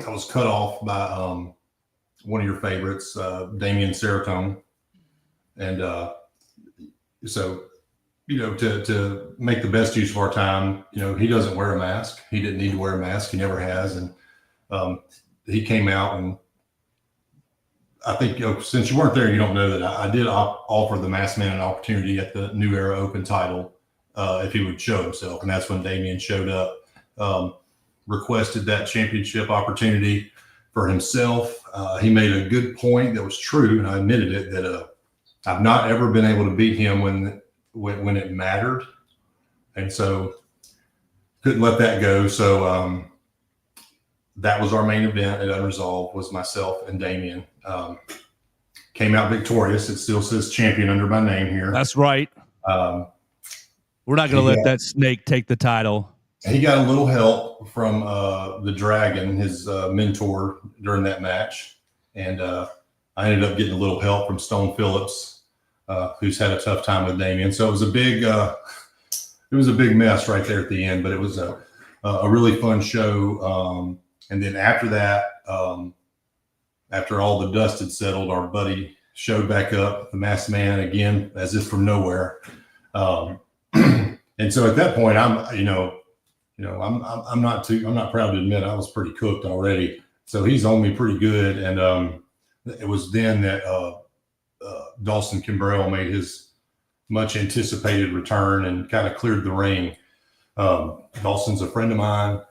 was cut off by one of your favorites, Damian Serotonin. And so, to make the best use of our time, he doesn't wear a mask. He didn't need to wear a mask. He never has. And he came out, and I think since you weren't there, you don't know that I did offer the masked man an opportunity at the New Era Open title if he would show himself. And that's when Damian showed up, requested that championship opportunity for himself. He made a good point that was true, and I admitted it, that I've not ever been able to beat him when it mattered. And so couldn't let that go. So that was our main event at Unresolved, was myself and Damian. Came out victorious. It still says champion under my name here.
That's right. We're not going to let that snake take the title.
He got a little help from the Dragon, his mentor, during that match. And I ended up getting a little help from Stone Phillips, who's had a tough time with Damien. So it was a big mess right there at the end, but it was a really fun show. And then after that, after all the dust had settled, our buddy showed back up, the Masked Man, again, as if from nowhere. And so at that point, I'm not proud to admit I was pretty cooked already. So he's on me pretty good. And it was then that Dawson Kimbrell made his much anticipated return and kind of cleared the ring. Dawson's a friend of mine.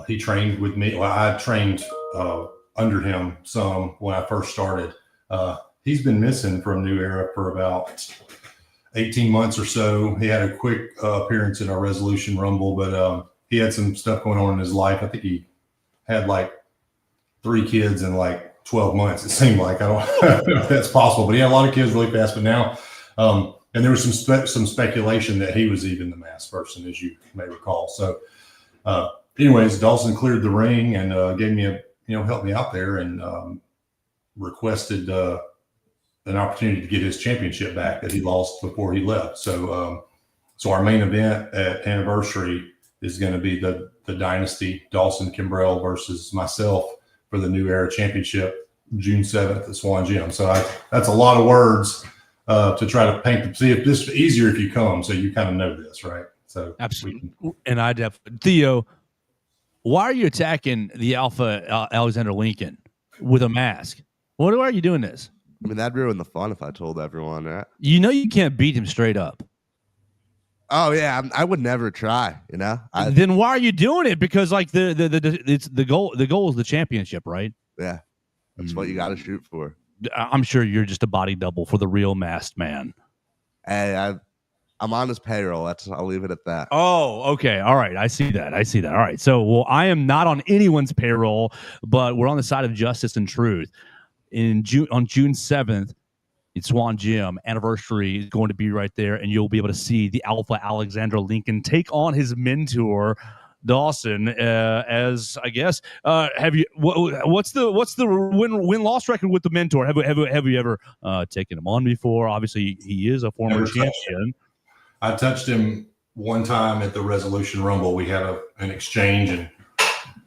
He trained with me. Well, I trained under him some when I first started. He's been missing from New Era for about 18 months or so. He had a quick appearance in our Resolution Rumble, but he had some stuff going on in his life. I think he had like 3 kids in like 12 months. It seemed like, I don't know if that's possible, but he had a lot of kids really fast. But now, and there was some speculation that he was even the masked person, as you may recall. So, anyways, Dawson cleared the ring and gave me helped me out there and requested an opportunity to get his championship back that he lost before he left. So, so our main event at Anniversary is going to be the Dynasty, Dawson Kimbrell versus myself for the New Era Championship, June 7th at Swan Gym. So that's a lot of words to try to paint. See if this is easier if you come, so you kind of know this, right? So
absolutely. And I definitely, Theo, why are you attacking the Alpha Alexander Lincoln with a mask? Why are you doing this?
I mean, that'd ruin the fun if I told everyone that.
You know you can't beat him straight up.
Oh yeah, I would never try.
Then why are you doing it? Because like it's the goal. The goal is the championship, right?
Yeah, that's what you got to shoot for.
I'm sure you're just a body double for the real Masked Man.
Hey, I'm on his payroll. I'll leave it at that.
Oh, okay. All right. I see that. All right. So, well, I am not on anyone's payroll, but we're on the side of justice and truth. On June 7th, in Swan Gym, Anniversary is going to be right there, and you'll be able to see the Alpha Alexander Lincoln take on his mentor Dawson. As I guess, have you? What's the win-loss record with the mentor? Have you ever taken him on before? Obviously, he is a former champion.
I touched him one time at the Resolution Rumble. We had an exchange, and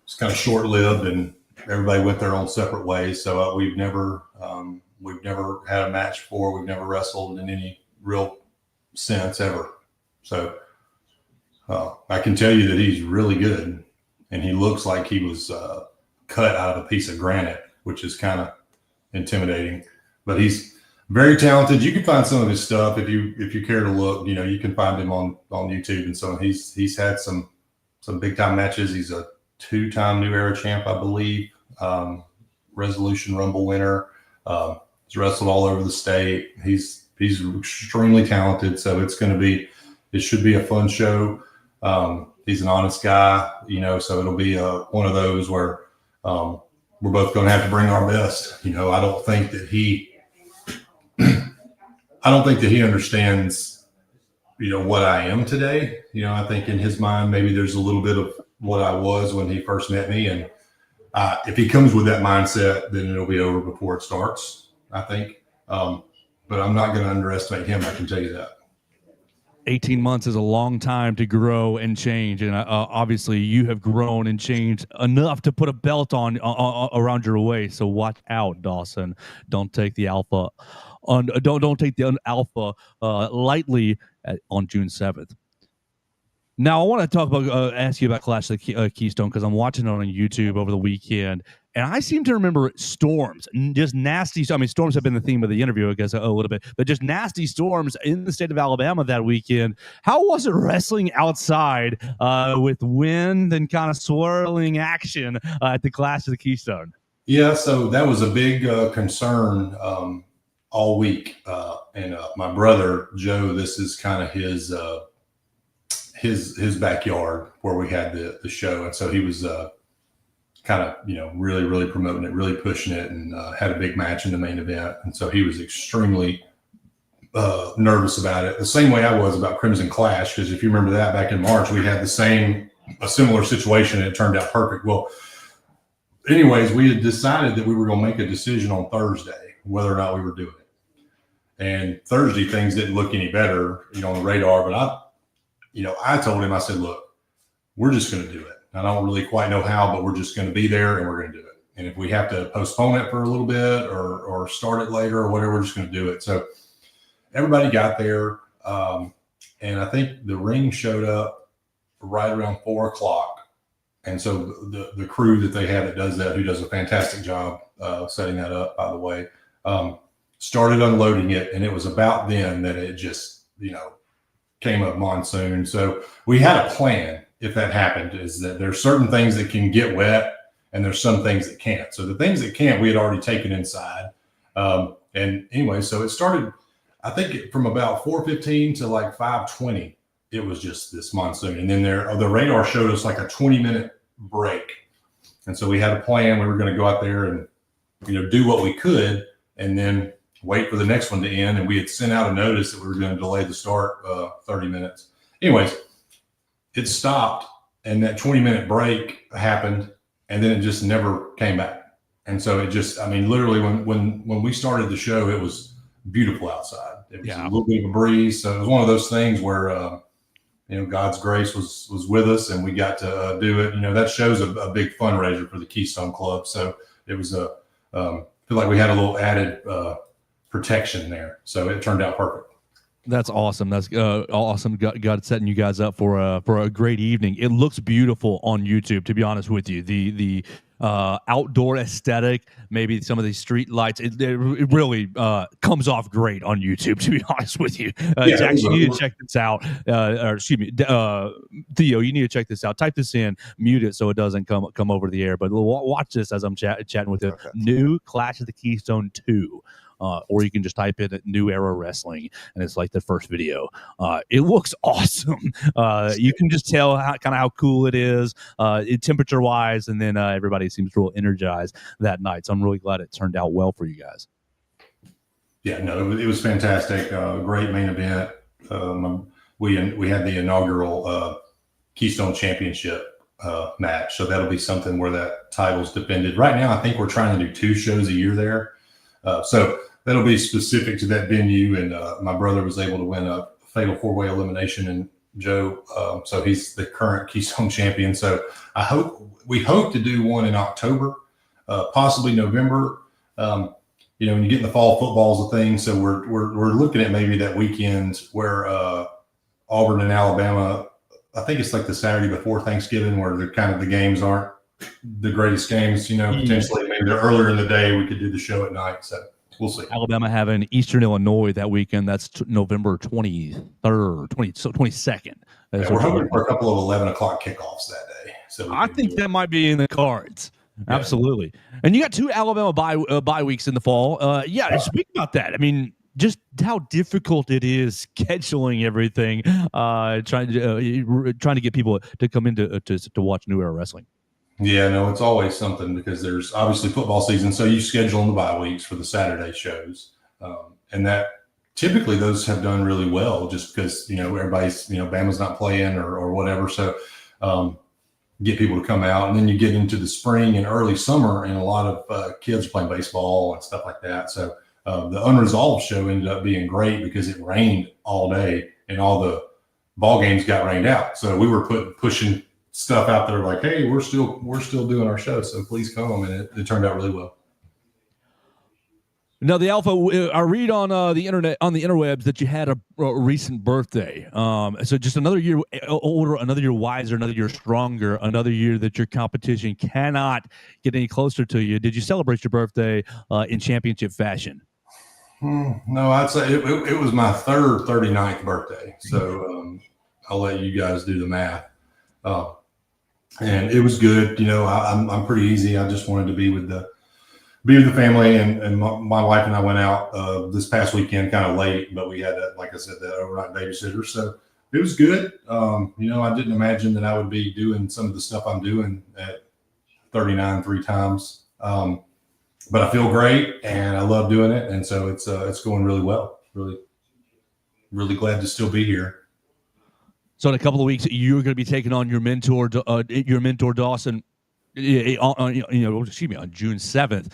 it's kind of short-lived, and everybody went their own separate ways. So we've never had a match before. We've never wrestled in any real sense ever. So I can tell you that he's really good, and he looks like he was cut out of a piece of granite, which is kind of intimidating. But he's very talented. You can find some of his stuff if you care to look. You can find him on YouTube and so on. He's had some big time matches. He's a 2-time New Era champ, I believe. Resolution Rumble winner. He's wrestled all over the state. He's extremely talented. So it should be a fun show. He's an honest guy, so it'll be one of those where we're both going to have to bring our best. I don't think that he understands, what I am today. I think in his mind, maybe there's a little bit of what I was when he first met me. And if he comes with that mindset, then it'll be over before it starts, I think. But I'm not going to underestimate him. I can tell you that.
18 months is a long time to grow and change. And obviously you have grown and changed enough to put a belt on around your waist. So watch out, Dawson. Don't take the Alpha don't take the Alpha lightly on June 7th. Now, I want to talk about, ask you about Clash of the Keystone, because I'm watching it on YouTube over the weekend, and I seem to remember storms, just nasty. I mean, storms have been the theme of the interview, I guess, a little bit, but just nasty storms in the state of Alabama that weekend. How was it wrestling outside with wind and kind of swirling action at the Clash of the Keystone?
Yeah, so that was a big concern all week, and my brother Joe, this is kind of his backyard where we had the show, and so he was kind of really promoting it, really pushing it, and had a big match in the main event, and so he was extremely nervous about it, the same way I was about Crimson Clash, because if you remember that back in March, we had a similar situation, and it turned out perfect. Well, anyways, we had decided that we were going to make a decision on Thursday whether or not we were doing it. And Thursday, things didn't look any better, on the radar. But I told him, I said, look, we're just going to do it. I don't really quite know how, but we're just going to be there and we're going to do it. And if we have to postpone it for a little bit or start it later or whatever, we're just going to do it. So everybody got there. And I think the ring showed up right around 4:00. And so the crew that they have that does that, who does a fantastic job setting that up, by the way, started unloading it. And it was about then that it just, came up monsoon. So we had a plan if that happened, is that there's certain things that can get wet and there's some things that can't. So the things that can't, we had already taken inside. And anyway, so it started, I think from about 4:15 to like 5:20, it was just this monsoon. And then the radar showed us like a 20-minute break. And so we had a plan. We were going to go out there and, do what we could and then wait for the next one to end. And we had sent out a notice that we were going to delay the start 30 minutes. Anyways, it stopped and that 20-minute break happened and then it just never came back. And so it just, literally when we started the show, it was beautiful outside. It was a little bit of a breeze. So it was one of those things where, God's grace was with us and we got to do it. That show's a big fundraiser for the Keystone Club. So it was I feel like we had a little added protection there. So it turned out perfect.
That's awesome. That's awesome. God setting you guys up for a great evening. It looks beautiful on YouTube, to be honest with you. The outdoor aesthetic, maybe some of these street lights, it really comes off great on YouTube, to be honest with you. Jack, you need to check this out. Or excuse me, Theo, you need to check this out. Type this in, mute it so it doesn't come over the air. But watch this as I'm chatting with you. Okay. New Clash of the Keystone 2. Or you can just type in New Era Wrestling, and it's like the first video. It looks awesome. You can just tell how cool it is, temperature-wise, and then everybody seems real energized that night. So I'm really glad it turned out well for you guys.
Yeah, no, it was fantastic. Great main event. We had the inaugural Keystone Championship match, so that'll be something where that title's defended. Right now, I think we're trying to do 2 shows a year there. So that'll be specific to that venue. And my brother was able to win a fatal 4-way elimination, and Joe, so he's the current Keystone champion. So we hope to do one in October, possibly November. When you get in the fall, football's a thing. So we're looking at maybe that weekend where Auburn and Alabama, I think it's like the Saturday before Thanksgiving, where the games aren't the greatest games, potentially maybe they're earlier in the day. We could do the show at night. So we'll see. Alabama
having Eastern Illinois that weekend. That's November 23rd, 22nd.
Yeah, we're hoping for a couple of 11 o'clock kickoffs that day. So
I think that might be in the cards. Yeah. Absolutely. And you got 2 Alabama bye weeks in the fall. Speak about that. Just how difficult it is scheduling everything, trying to get people to come in to watch New Era Wrestling.
Yeah, no, it's always something because there's obviously football season. So you schedule in the bye weeks for the Saturday shows. And that typically those have done really well just because, everybody's, Bama's not playing or whatever. So get people to come out. And then you get into the spring and early summer and a lot of kids are playing baseball and stuff like that. So the Unresolved show ended up being great because it rained all day and all the ball games got rained out. So we were pushing stuff out there like, hey, we're still doing our show, so please come, and it turned out really well.
Now, the Alpha, I read on the internet, on the interwebs, that you had a recent birthday. So just another year older, another year wiser, another year stronger, another year that your competition cannot get any closer to you. Did you celebrate your birthday in championship fashion?
No, I'd say it was my 39th birthday. So I'll let you guys do the math. And it was good. I'm pretty easy. I just wanted to be with the family, and my wife and I went out this past weekend kind of late, but we had that, like I said, that overnight babysitter. So it was good. I didn't imagine that I would be doing some of the stuff I'm doing at 39 3 times. But I feel great and I love doing it. And so it's going really well. Really. really glad to still be here.
So in a couple of weeks, you're going to be taking on your mentor Dawson. Excuse me, on June 7th,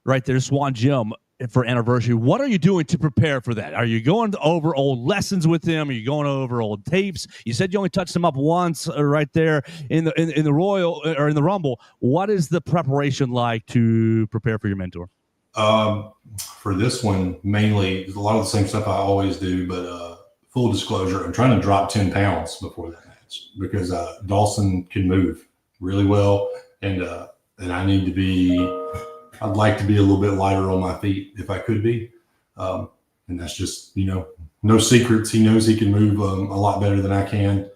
right there, Swan Gym for anniversary. What are you doing to prepare for that? Are you going over old lessons with him? Are you going over old tapes? You said you only touched him up once, right there in the Royal or in the Rumble. What is the preparation like to prepare for your mentor?
For this one, mainly a lot of the same stuff I always do, but full disclosure, I'm trying to drop 10 pounds before that match because Dawson can move really well, and I need to be. I'd like to be a little bit lighter on my feet if I could be, and that's just no secrets. He knows he can move a lot better than I can.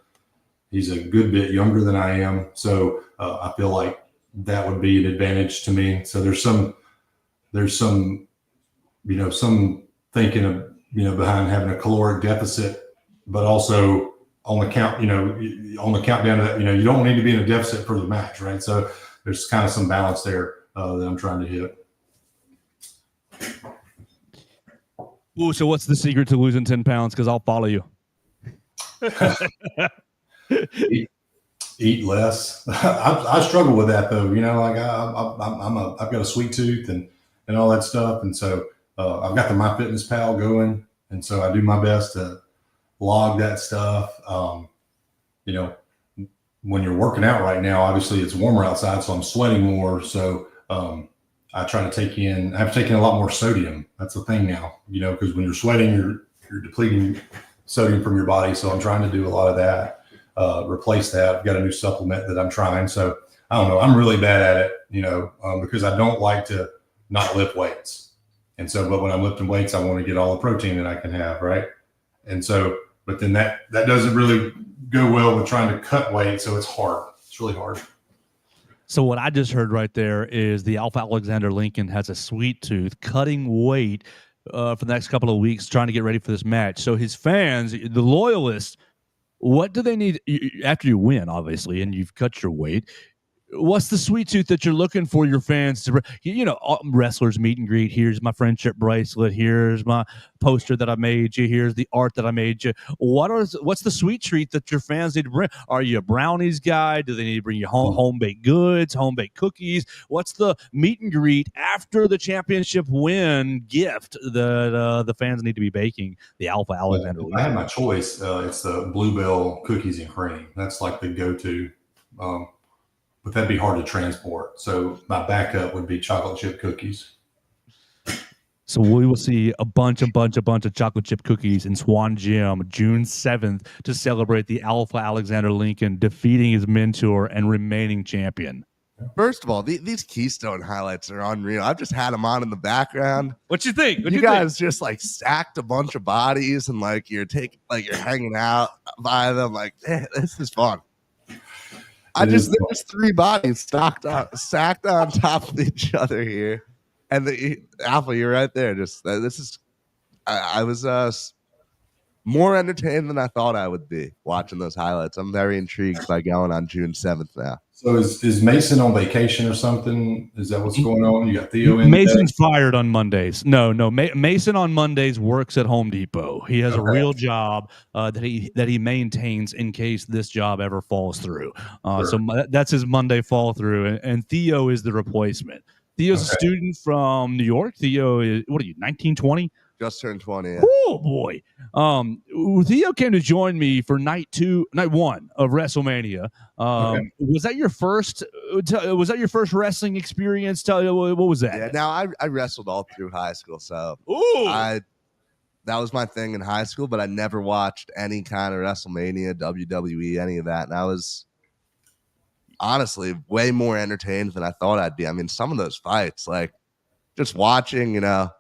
He's a good bit younger than I am, so I feel like that would be an advantage to me. So there's some some thinking of behind having a caloric deficit, but also on the countdown to that, you don't need to be in a deficit for the match, right? So there's kind of some balance there that I'm trying to hit.
Ooh, so what's the secret to losing 10 pounds? Because I'll follow you.
Eat less. I struggle with that though. I've got a sweet tooth and all that stuff, and so I've got the MyFitnessPal going, and so I do my best to log that stuff. When you're working out right now, obviously it's warmer outside, so I'm sweating more. So I try to take in. I've taken a lot more sodium. That's the thing now, because when you're sweating, you're depleting sodium from your body. So I'm trying to do a lot of that. Replace that. I've got a new supplement that I'm trying. So I don't know. I'm really bad at it, because I don't like to not lift weights. And so, but when I'm lifting weights, I want to get all the protein that I can have, right? And so, but then that doesn't really go well with trying to cut weight. So it's hard. It's really hard.
So what I just heard right there is the Alpha Alexander Lincoln has a sweet tooth, cutting weight for the next couple of weeks, trying to get ready for this match. So his fans, the loyalists, what do they need after you win, obviously, and you've cut your weight? What's the sweet tooth that you're looking for your fans to, wrestlers meet and greet? Here's my friendship bracelet. Here's my poster that I made you. Here's the art that I made you. What's the sweet treat that your fans need to bring? Are you a brownies guy? Do they need to bring you home baked goods, home baked cookies? What's the meet and greet after the championship win gift that the fans need to be baking? The Alpha Alexander.
If I had my choice, it's the Bluebell cookies and cream. That's like the go-to. But that'd be hard to transport. So my backup would be chocolate chip cookies.
So we will see a bunch of chocolate chip cookies in Swan Gym June 7th to celebrate the Alpha Alexander Lincoln defeating his mentor and remaining champion.
First of all, these Keystone highlights are unreal. I've just had them on in the background.
What you think?
You guys just stacked a bunch of bodies and you're hanging out by them. This is fun. There's three bodies stacked on top of each other here, and the Alpha, you're right there. I was more entertained than I thought I would be watching those highlights. I'm very intrigued by going on June 7th now.
So is Mason on vacation or something? Is that what's going on? You got Theo in.
Mason's fired on Mondays. No. Mason on Mondays works at Home Depot. He has a real job that he maintains in case this job ever falls through.
Sure.
So that's his Monday fall through, and Theo is the replacement. Theo's a student from New York. Theo is, what are you, 1920?
Just turned 20. Yeah.
Oh boy. Theo came to join me for night one of WrestleMania. Was that your first wrestling experience? What was that?
Yeah, now I wrestled all through high school, so that was my thing in high school, but I never watched any kind of WrestleMania, WWE, any of that. And I was honestly way more entertained than I thought I'd be. I mean, some of those fights, just watching,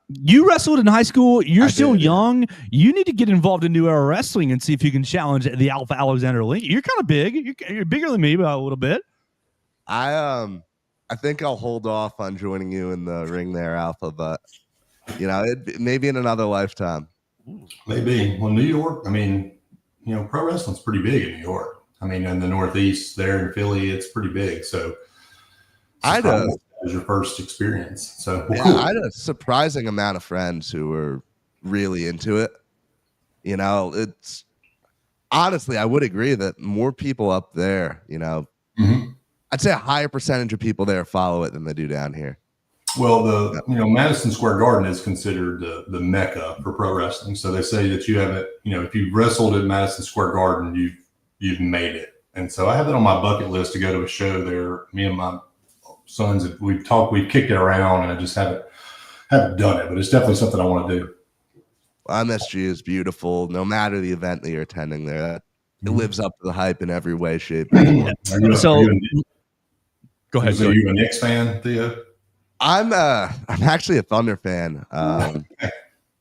You wrestled in high school. You're still young.
Yeah.
You need to get involved in New Era Wrestling and see if you can challenge the Alpha Alexander Lincoln. You're kind of big. You're bigger than me by a little bit.
I think I'll hold off on joining you in the ring there, Alpha, but maybe in another lifetime.
Maybe. Well, New York, I mean, pro wrestling's pretty big in New York. I mean, in the Northeast there in Philly, it's pretty big. So was your first experience. So
I had a surprising amount of friends who were really into it. You know, it's honestly, I would agree that more people up there,
Mm-hmm.
I'd say a higher percentage of people there follow it than they do down here.
Well, Madison Square Garden is considered the mecca for pro wrestling. So they say that you have it. If you've wrestled at Madison Square Garden, you've made it. And so I have it on my bucket list to go to a show there. Me and my sons, we've kicked it around, and I just haven't done it. But it's definitely something I want to do.
MSG is beautiful, no matter the event that you're attending there. It lives up to the hype in every way, shape.
Go ahead.
Are you a Knicks fan, Theo?
I'm actually a Thunder fan,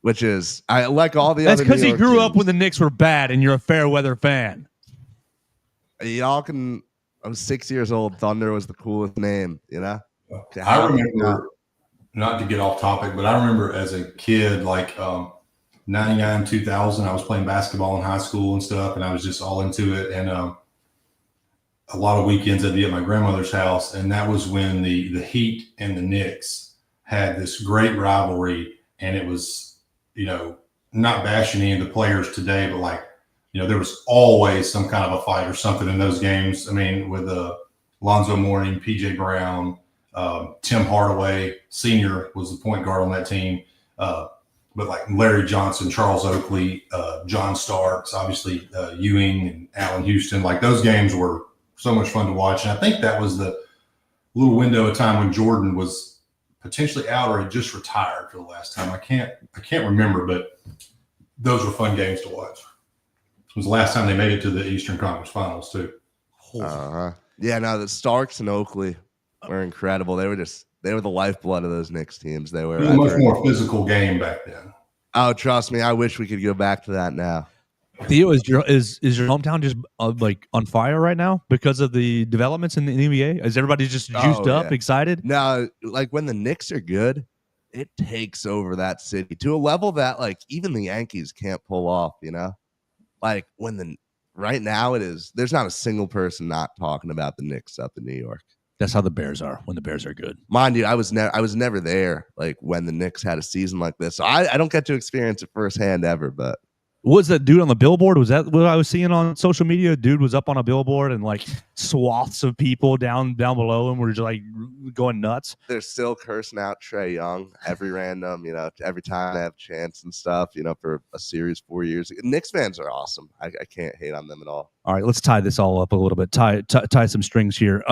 which is I like all the
That's
other.
because he grew up when the Knicks were bad, and you're a fair weather fan.
Y'all can. I was 6 years old. Thunder was the coolest name,
I remember, not to get off topic, but I remember as a kid, like 99, 2000, I was playing basketball in high school and stuff, and I was just all into it. And a lot of weekends I'd be at my grandmother's house, and that was when the Heat and the Knicks had this great rivalry, and it was, not bashing any of the players today, but there was always some kind of a fight or something in those games. I mean, with Lonzo Mourning, PJ Brown, Tim Hardaway Sr. was the point guard on that team. But like Larry Johnson, Charles Oakley, John Starks, obviously Ewing and Allen Houston, like those games were so much fun to watch. And I think that was the little window of time when Jordan was potentially out or had just retired for the last time. I can't remember, but those were fun games to watch. It was the last time they made it to the Eastern Conference Finals too.
Yeah, no, the Starks and Oakley were incredible. They were the lifeblood of those Knicks teams. They were
a much more physical game back then.
Oh, trust me, I wish we could go back to that now.
Theo, is your hometown just like on fire right now because of the developments in the NBA? Is everybody just juiced up, excited?
No, like when the Knicks are good, it takes over that city to a level that like even the Yankees can't pull off. Like right now it is. There's not a single person not talking about the Knicks up in New York.
That's how the Bears are when the Bears are good.
Mind you, I was never there like when the Knicks had a season like this. So I don't get to experience it firsthand ever, but
was that dude on the billboard? Was that what I was seeing on social media? Dude was up on a billboard and like swaths of people down below him were just like going nuts.
They're still cursing out Trae Young every random, every time they have a chance and stuff, for a series 4 years. Knicks fans are awesome. I can't hate on them at all.
All right, let's tie this all up a little bit. Tie some strings here.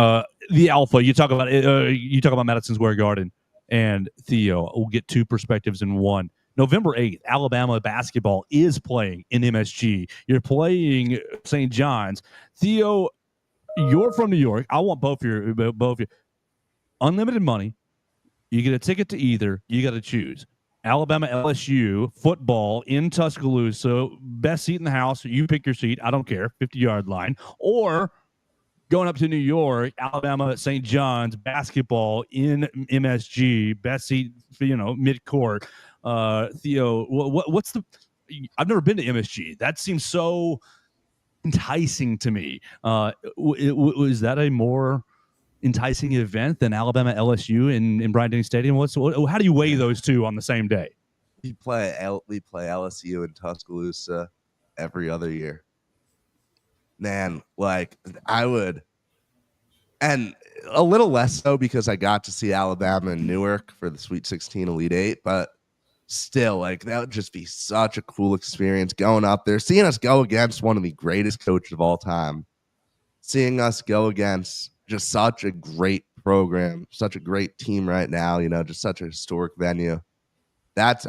The Alpha, you talk about Madison Square Garden, and Theo. We'll get two perspectives in one. November 8th, Alabama basketball is playing in MSG. You're playing St. John's. Theo, you're from New York. I want both of you. Unlimited money. You get a ticket to either. You got to choose. Alabama LSU football in Tuscaloosa. Best seat in the house. You pick your seat. I don't care. 50-yard line. Or going up to New York, Alabama St. John's basketball in MSG. Best seat, mid-court. Theo, what's the? I've never been to MSG. That seems so enticing to me. Is that a more enticing event than Alabama LSU in Bryant-Denny Stadium? How do you weigh those two on the same day?
We play LSU in Tuscaloosa every other year. Man, like I would, and a little less so because I got to see Alabama and Newark for the Sweet 16 Elite Eight, but still, like that would just be such a cool experience going up there, seeing us go against one of the greatest coaches of all time, seeing us go against just such a great program, such a great team right now, just such a historic venue. That's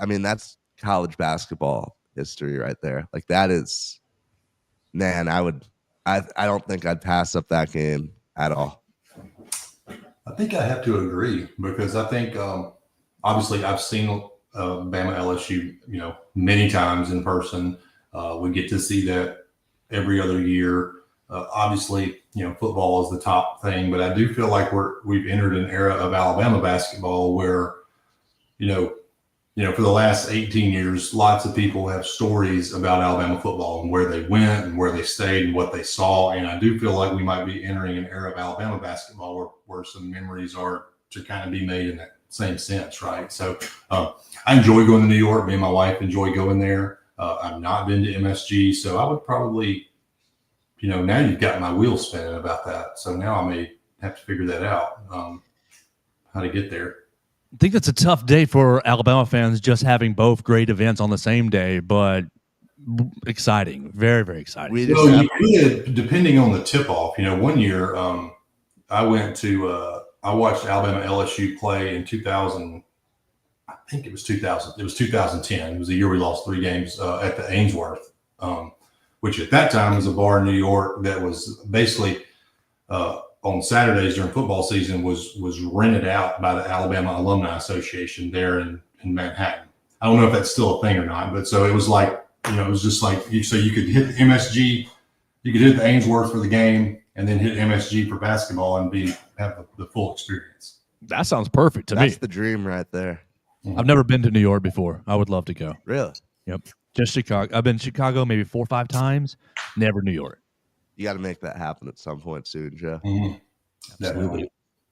college basketball history right there. Like that is, man, I don't think I'd pass up that game at all.
I think I have to agree because I think obviously I've seen Bama LSU, many times in person. We get to see that every other year. Obviously, football is the top thing, but I do feel like we've entered an era of Alabama basketball where, for the last 18 years, lots of people have stories about Alabama football and where they went and where they stayed and what they saw. And I do feel like we might be entering an era of Alabama basketball where some memories are to kind of be made in that same sense, right? So I enjoy going to New York. Me and my wife enjoy going there. I've not been to MSG, so I would probably, now you've got my wheels spinning about that. So now I may have to figure that out, how to get there.
I think that's a tough day for Alabama fans, just having both great events on the same day, but exciting, very, very exciting.
Well, you could, depending on the tip-off. One year I went to I watched Alabama LSU play in 2000. I think it was 2000. It was 2010. It was the year we lost 3 games at the Ainsworth, which at that time was a bar in New York that was basically on Saturdays during football season was rented out by the Alabama Alumni Association there in Manhattan. I don't know if that's still a thing or not, but so it was like, it was just like, so you could hit MSG, you could hit the Ainsworth for the game, and then hit MSG for basketball and have the full experience.
That sounds perfect to me.
That's the dream right there.
I've never been to New York before. I would love to go.
Really?
Yep. Just Chicago. I've been to Chicago maybe 4 or 5 times. Never New York.
You got to make that happen at some point soon, Joe.
Absolutely.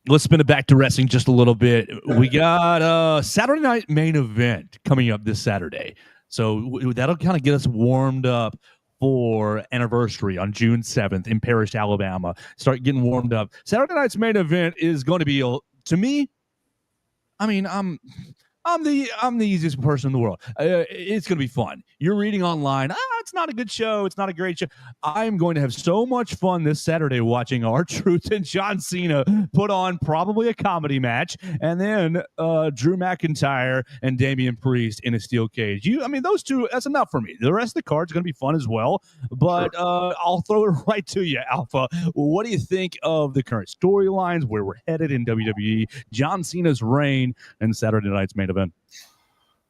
Let's spin it back to wrestling just a little bit. We got a Saturday night main event coming up this Saturday. So that'll kind of get us warmed up for anniversary on June 7th in Parrish, Alabama. Start getting warmed up. Saturday night's main event is going to be, to me, I mean, I'm the easiest person in the world. It's going to be fun. You're reading online. It's not a good show. It's not a great show. I'm going to have so much fun this Saturday watching R-Truth and John Cena put on probably a comedy match, and then Drew McIntyre and Damian Priest in a steel cage. Those two, that's enough for me. The rest of the card's going to be fun as well, but I'll throw it right to you, Alpha. What do you think of the current storylines, where we're headed in WWE, John Cena's reign, and Saturday night's main event?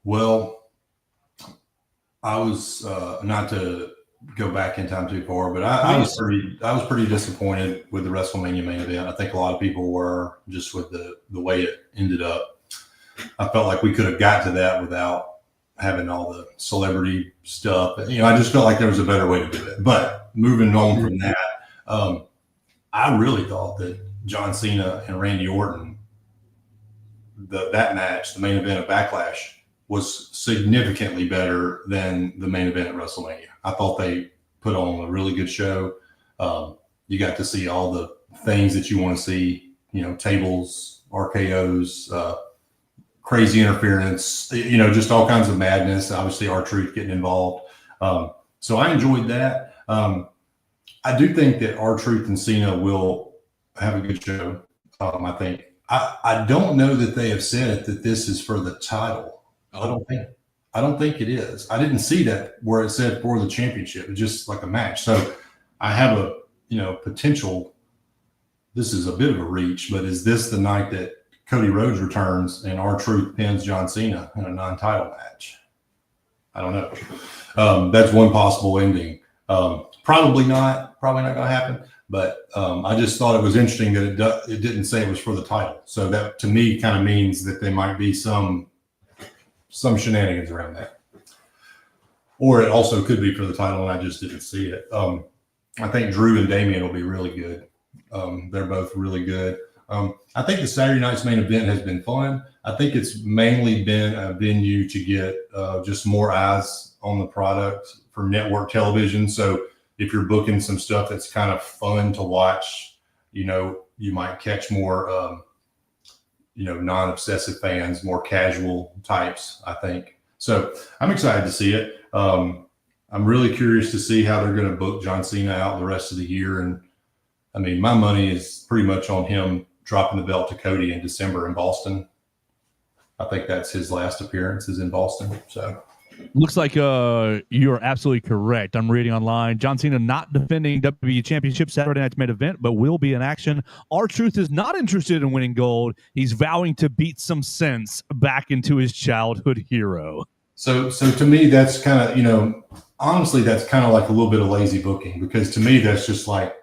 Well, I was not to go back in time too far, but I was pretty disappointed with the WrestleMania main event. I think a lot of people were, just with the way it ended up. I felt like we could have got to that without having all the celebrity stuff. I just felt like there was a better way to do it. But moving on from that, I really thought that John Cena and Randy Orton, that match, the main event of Backlash, was significantly better than the main event at WrestleMania. I thought they put on a really good show. You got to see all the things that you want to see, tables, RKOs, crazy interference, just all kinds of madness. Obviously, R-Truth getting involved. So I enjoyed that. I do think that R-Truth and Cena will have a good show. I think. I don't know that they have said that this is for the title. I don't think it is. I didn't see that where it said for the championship. It's just like a match. So I have a potential. This is a bit of a reach, but is this the night that Cody Rhodes returns and R-Truth pins John Cena in a non-title match? I don't know. That's one possible ending. Probably not going to happen. But I just thought it was interesting that it didn't say it was for the title. So that to me kind of means that there might be some shenanigans around that. Or it also could be for the title and I just didn't see it. I think Drew and Damian will be really good. They're both really good. I think the Saturday night's main event has been fun. I think it's mainly been a venue to get just more eyes on the product for network television. So if you're booking some stuff that's kind of fun to watch, you might catch more, non-obsessive fans, more casual types, I think. So I'm excited to see it. I'm really curious to see how they're going to book John Cena out the rest of the year. And my money is pretty much on him dropping the belt to Cody in December in Boston. I think that's his last appearance is in Boston. So.
Looks like you're absolutely correct. I'm reading online. John Cena not defending WWE Championship Saturday night's main event, but will be in action. R-Truth is not interested in winning gold. He's vowing to beat some sense back into his childhood hero.
So to me, that's kind of, honestly, that's kind of like a little bit of lazy booking, because to me, that's just like,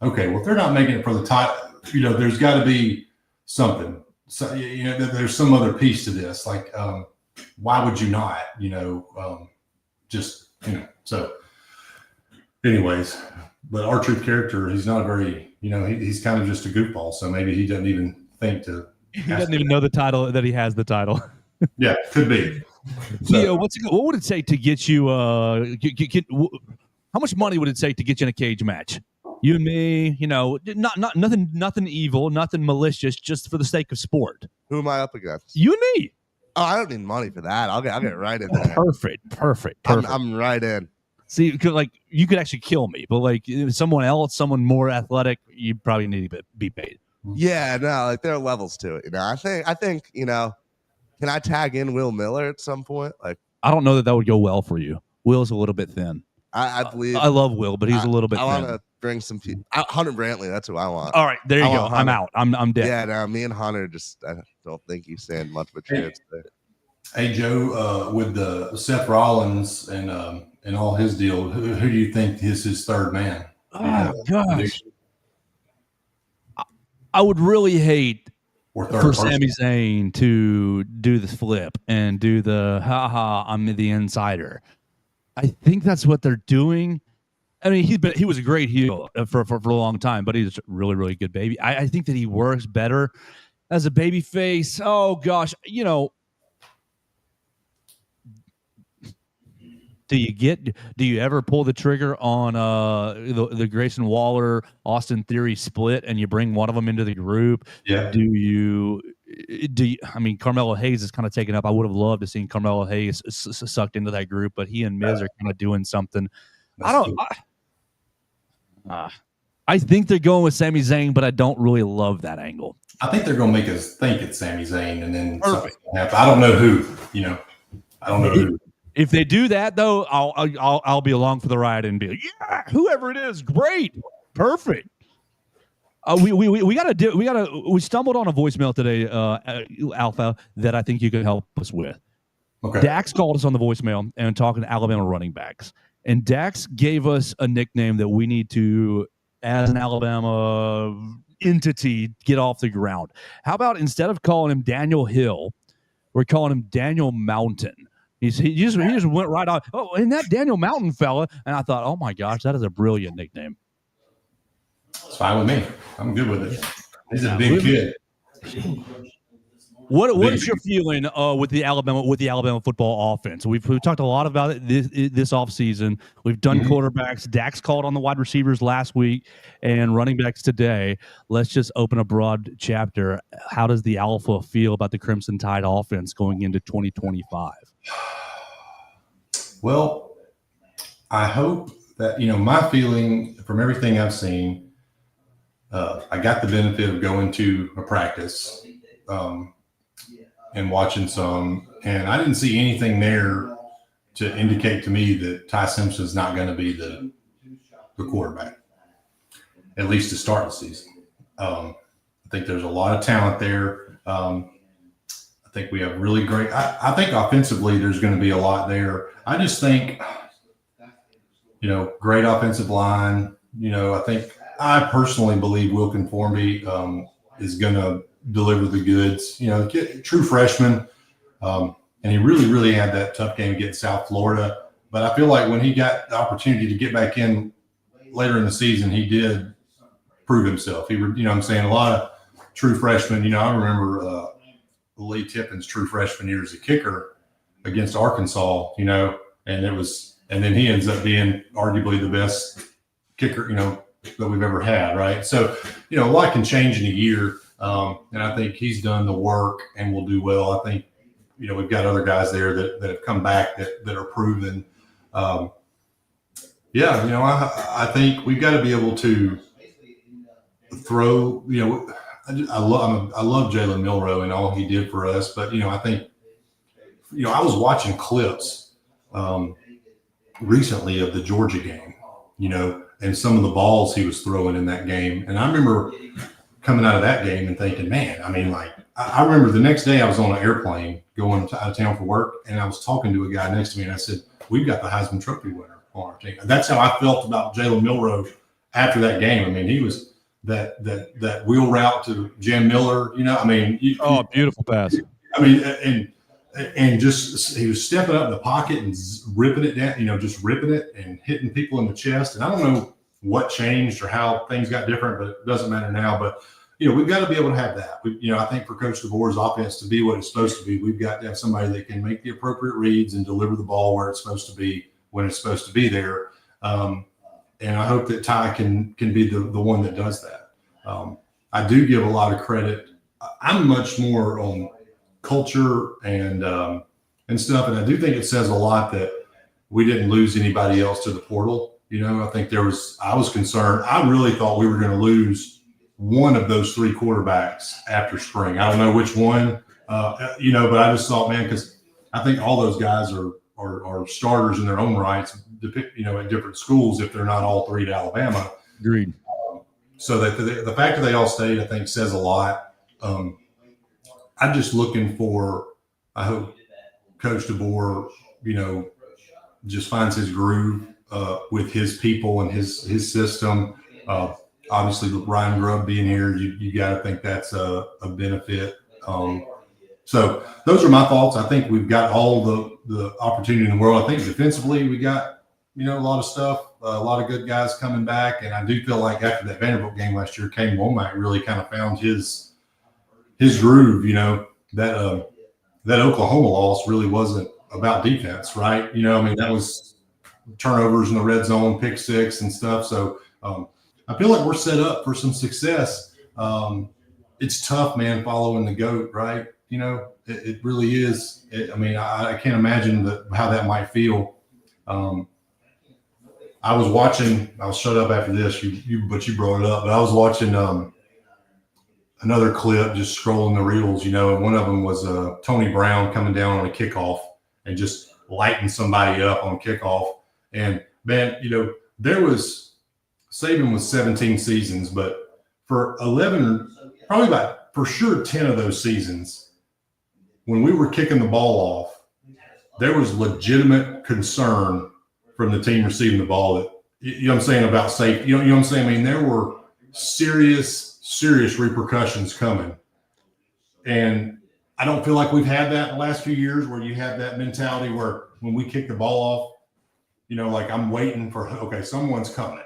okay, well, if they're not making it for the title, there's got to be something. So, there's some other piece to this. Like, why would you not, so anyways, but R-Truth character, he's not a very, he's kind of just a goofball. So maybe he doesn't even think to.
He doesn't even know the title, that he has the title.
Yeah, could be.
Theo, what would it take to get you? How much money would it take to get you in a cage match? You and me, not nothing evil, nothing malicious, just for the sake of sport.
Who am I up against?
You and me.
Oh, I don't need money for that. I'll get right in there.
Perfect.
I'm right in.
See, you could actually kill me, but like someone else, someone more athletic, you probably need to be paid.
Yeah, no, like there are levels to it. I think can I tag in Will Miller at some point? Like,
I don't know that would go well for you. Will's a little bit thin.
I believe
I love Will, but he's a little bit thin.
I want to bring some people. Hunter Brantley, that's who I want.
All right, there you go. I'm out. I'm dead.
Yeah, no, me and Hunter I don't think you stand much of a chance there.
Hey Joe, with the Seth Rollins and all his deal, who do you think is his third man?
Oh gosh, I would really hate for Sami Zayn to do the flip and do the I'm the insider. I think that's what they're doing. I mean, he was a great heel for a long time, but he's a really, really good baby. I think that he works better as a baby face. Oh gosh, do you ever pull the trigger on the Grayson Waller Austin Theory split and you bring one of them into the group?
Yeah.
Do you I mean, Carmelo Hayes is kind of taken up. I would have loved to see Carmelo Hayes sucked into that group, but he and Miz are kind of doing something. I think they're going with Sami Zayn, but I don't really love that angle.
I think they're going to make us think it's Sami Zayn, and then something happen. I don't know who. I don't know who.
If they do that, though, I'll be along for the ride and be like, yeah, whoever it is, great, perfect. We stumbled on a voicemail today, Alpha, that I think you could help us with.
Okay.
Dax called us on the voicemail and talking to Alabama running backs, and Dax gave us a nickname that we need to, as an Alabama entity, get off the ground. How about instead of calling him Daniel Hill, we're calling him Daniel Mountain. He just went right on. Oh, and that Daniel Mountain fella, and I thought, oh my gosh, that is a brilliant nickname.
It's fine with me. I'm good with it. He's a big kid.
What is your feeling with the Alabama football offense? We've talked a lot about it this offseason. We've done quarterbacks. Dax called on the wide receivers last week and running backs today. Let's just open a broad chapter. How does the Alpha feel about the Crimson Tide offense going into 2025?
Well, I hope that, my feeling from everything I've seen, I got the benefit of going to a practice and watching some, and I didn't see anything there to indicate to me that Ty Simpson's not going to be the quarterback, at least to start the season. I think there's a lot of talent there. I think we have really great. I think offensively there's going to be a lot there. I just think, great offensive line. I personally believe Will Conformity is going to deliver the goods. True freshman, and he really, really had that tough game against South Florida. But I feel like when he got the opportunity to get back in later in the season, he did prove himself. He, I'm saying, a lot of true freshmen. I remember Lee Tippen's true freshman year as a kicker against Arkansas. And then he ends up being arguably the best kicker, that we've ever had, right? So, a lot can change in a year, and I think he's done the work and will do well. I think, we've got other guys there that have come back that are proven. I think we've got to be able to throw. I love Jalen Milroe and all he did for us, but I think, I was watching clips recently of the Georgia game, and some of the balls he was throwing in that game. And I remember coming out of that game and thinking, man, I remember the next day I was on an airplane going out of town for work, and I was talking to a guy next to me, and I said, we've got the Heisman Trophy winner on our team. That's how I felt about Jalen Milroe after that game. He was that wheel route to Jam Miller,
Beautiful pass.
And just he was stepping up in the pocket and ripping it down, just ripping it and hitting people in the chest. And I don't know what changed or how things got different, but it doesn't matter now. But, we've got to be able to have that. I think for Coach DeBoer's offense to be what it's supposed to be, we've got to have somebody that can make the appropriate reads and deliver the ball where it's supposed to be when it's supposed to be there. And I hope that Ty can be the one that does that. I do give a lot of credit. I'm much more on culture and stuff, and I do think it says a lot that we didn't lose anybody else to the portal. I think I was concerned. I really thought we were going to lose one of those three quarterbacks after spring. I don't know which one, but I just thought, man, because I think all those guys are starters in their own rights, at different schools if they're not all three at Alabama.
Agreed.
So that the fact that they all stayed, I think, says a lot. I'm just looking for, I hope Coach DeBoer, just finds his groove with his people and his system. Obviously, with Ryan Grubb being here, you got to think that's a benefit. So those are my thoughts. I think we've got all the opportunity in the world. I think defensively we got, a lot of stuff, a lot of good guys coming back. And I do feel like after that Vanderbilt game last year, Kane Womack really kind of found his groove. That Oklahoma loss really wasn't about defense, right? That was turnovers in the red zone, pick six and stuff. So I feel like we're set up for some success. It's tough, man, following the GOAT, right? It really is. I can't imagine how that might feel. I was shut up after this, but you brought it up. But I was watching another clip, just scrolling the reels, and one of them was Tony Brown coming down on a kickoff and just lighting somebody up on kickoff. And man, Saban was 17 seasons, but for 11, probably about for sure 10 of those seasons, when we were kicking the ball off, there was legitimate concern from the team receiving the ball that, what I'm saying, about safety. You know what I'm saying? There were serious repercussions coming. And I don't feel like we've had that in the last few years where you have that mentality where when we kick the ball off, like I'm waiting for, okay, someone's coming,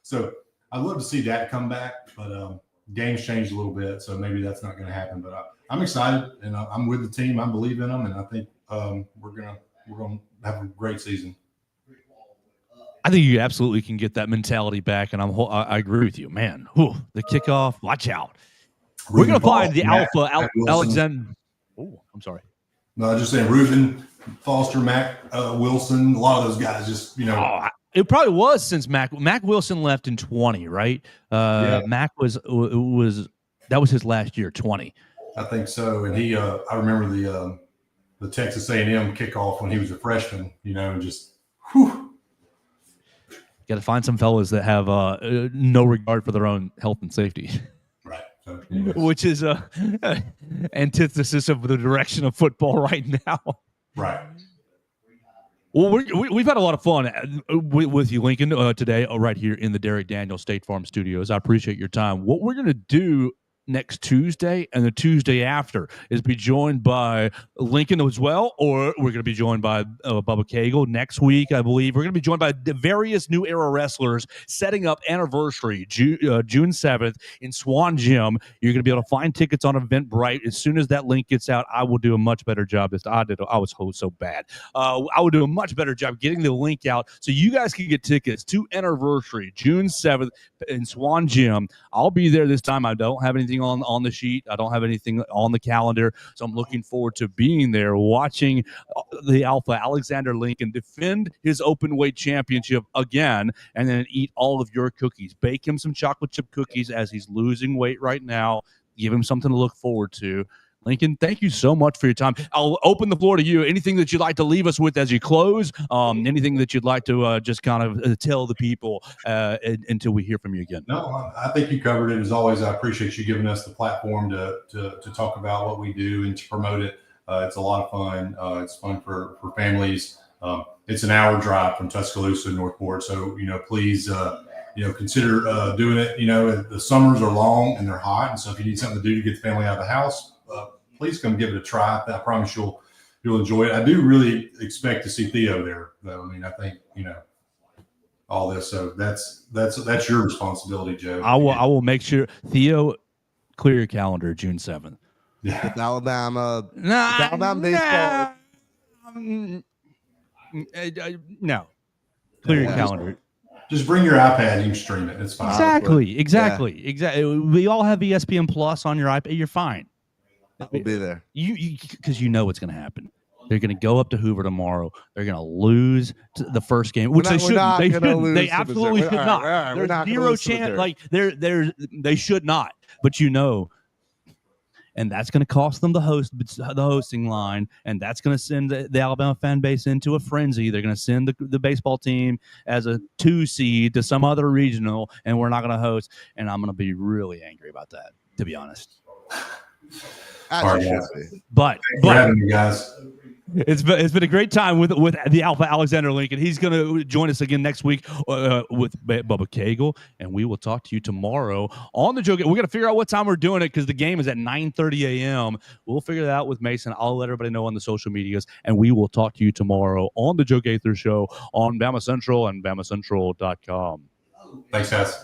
So I'd love to see that come back, but game's changed a little bit. So maybe that's not going to happen, but I'm excited and I'm with the team. I believe in them. And I think we're going to have a great season.
I think you absolutely can get that mentality back, and I agree with you, man. The kickoff, watch out. We're going to find the Alexander. Oh, I'm sorry.
No, I was just saying Reuben Foster, Mac Wilson, a lot of those guys just,
It probably was since Mac Wilson left in 20, right? Yeah. Mac was that was his last year, 20.
I think so. And he, I remember the Texas A&M kickoff when he was a freshman, and just, whew.
Got to find some fellas that have no regard for their own health and safety.
Right. So,
which is antithesis of the direction of football right now.
Right.
Well, we've had a lot of fun with you, Lincoln, today right here in the Derek Daniels State Farm Studios. I appreciate your time. What we're going to do next Tuesday and the Tuesday after is be joined by Lincoln as well, or we're going to be joined by Bubba Cagle next week, I believe. We're going to be joined by the various New Era wrestlers setting up anniversary June 7th in Swan Gym. You're going to be able to find tickets on Eventbrite. As soon as that link gets out, I will do a much better job. I was so bad. I will do a much better job getting the link out so you guys can get tickets to anniversary June 7th in Swan Gym. I'll be there this time. I don't have anything on the sheet. I don't have anything on the calendar, so I'm looking forward to being there, watching the Alpha Alexander Lincoln defend his open weight championship again, and then eat all of your cookies. Bake him some chocolate chip cookies as he's losing weight right now. Give him something to look forward to. Lincoln, thank you so much for your time. I'll open the floor to you. Anything that you'd like to leave us with as you close? Anything that you'd like to just kind of tell the people until we hear from you again?
No, I think you covered it. As always, I appreciate you giving us the platform to talk about what we do and to promote it. It's a lot of fun. It's fun for families. It's an hour drive from Tuscaloosa to Northport. So, please, consider doing it. The summers are long and they're hot. And so if you need something to do to get the family out of the house, please come give it a try. I promise you'll enjoy it. I do really expect to see Theo there, though. I think, all this. So that's your responsibility, Joe.
I will make sure, Theo, clear your calendar June 7th.
Yeah.
With Alabama, Alabama baseball.
No. Clear your
Yeah.
calendar.
Just bring your iPad and you can stream it. It's fine.
Exactly. We all have ESPN Plus on your iPad. You're fine.
We'll be there.
Because you know what's going to happen. They're going to go up to Hoover tomorrow. They're going to lose the first game, which they shouldn't. They absolutely should not. There's zero chance. Like they should not. But and that's going to cost them the hosting line, and that's going to send the Alabama fan base into a frenzy. They're going to send the baseball team as a 2 seed to some other regional, and we're not going to host. And I'm going to be really angry about that, to be honest.
As you should be.
But
having you guys.
It's been a great time with the Alpha Alexander Lincoln. He's going to join us again next week with Bubba Cagle, and we will talk to you tomorrow on the Joe. We're going to figure out what time we're doing it because the game is at 9:30 a.m. We'll figure that out with Mason. I'll let everybody know on the social medias, and we will talk to you tomorrow on the Joe Gaither Show on Bama Central and BamaCentral.com.
Thanks, guys.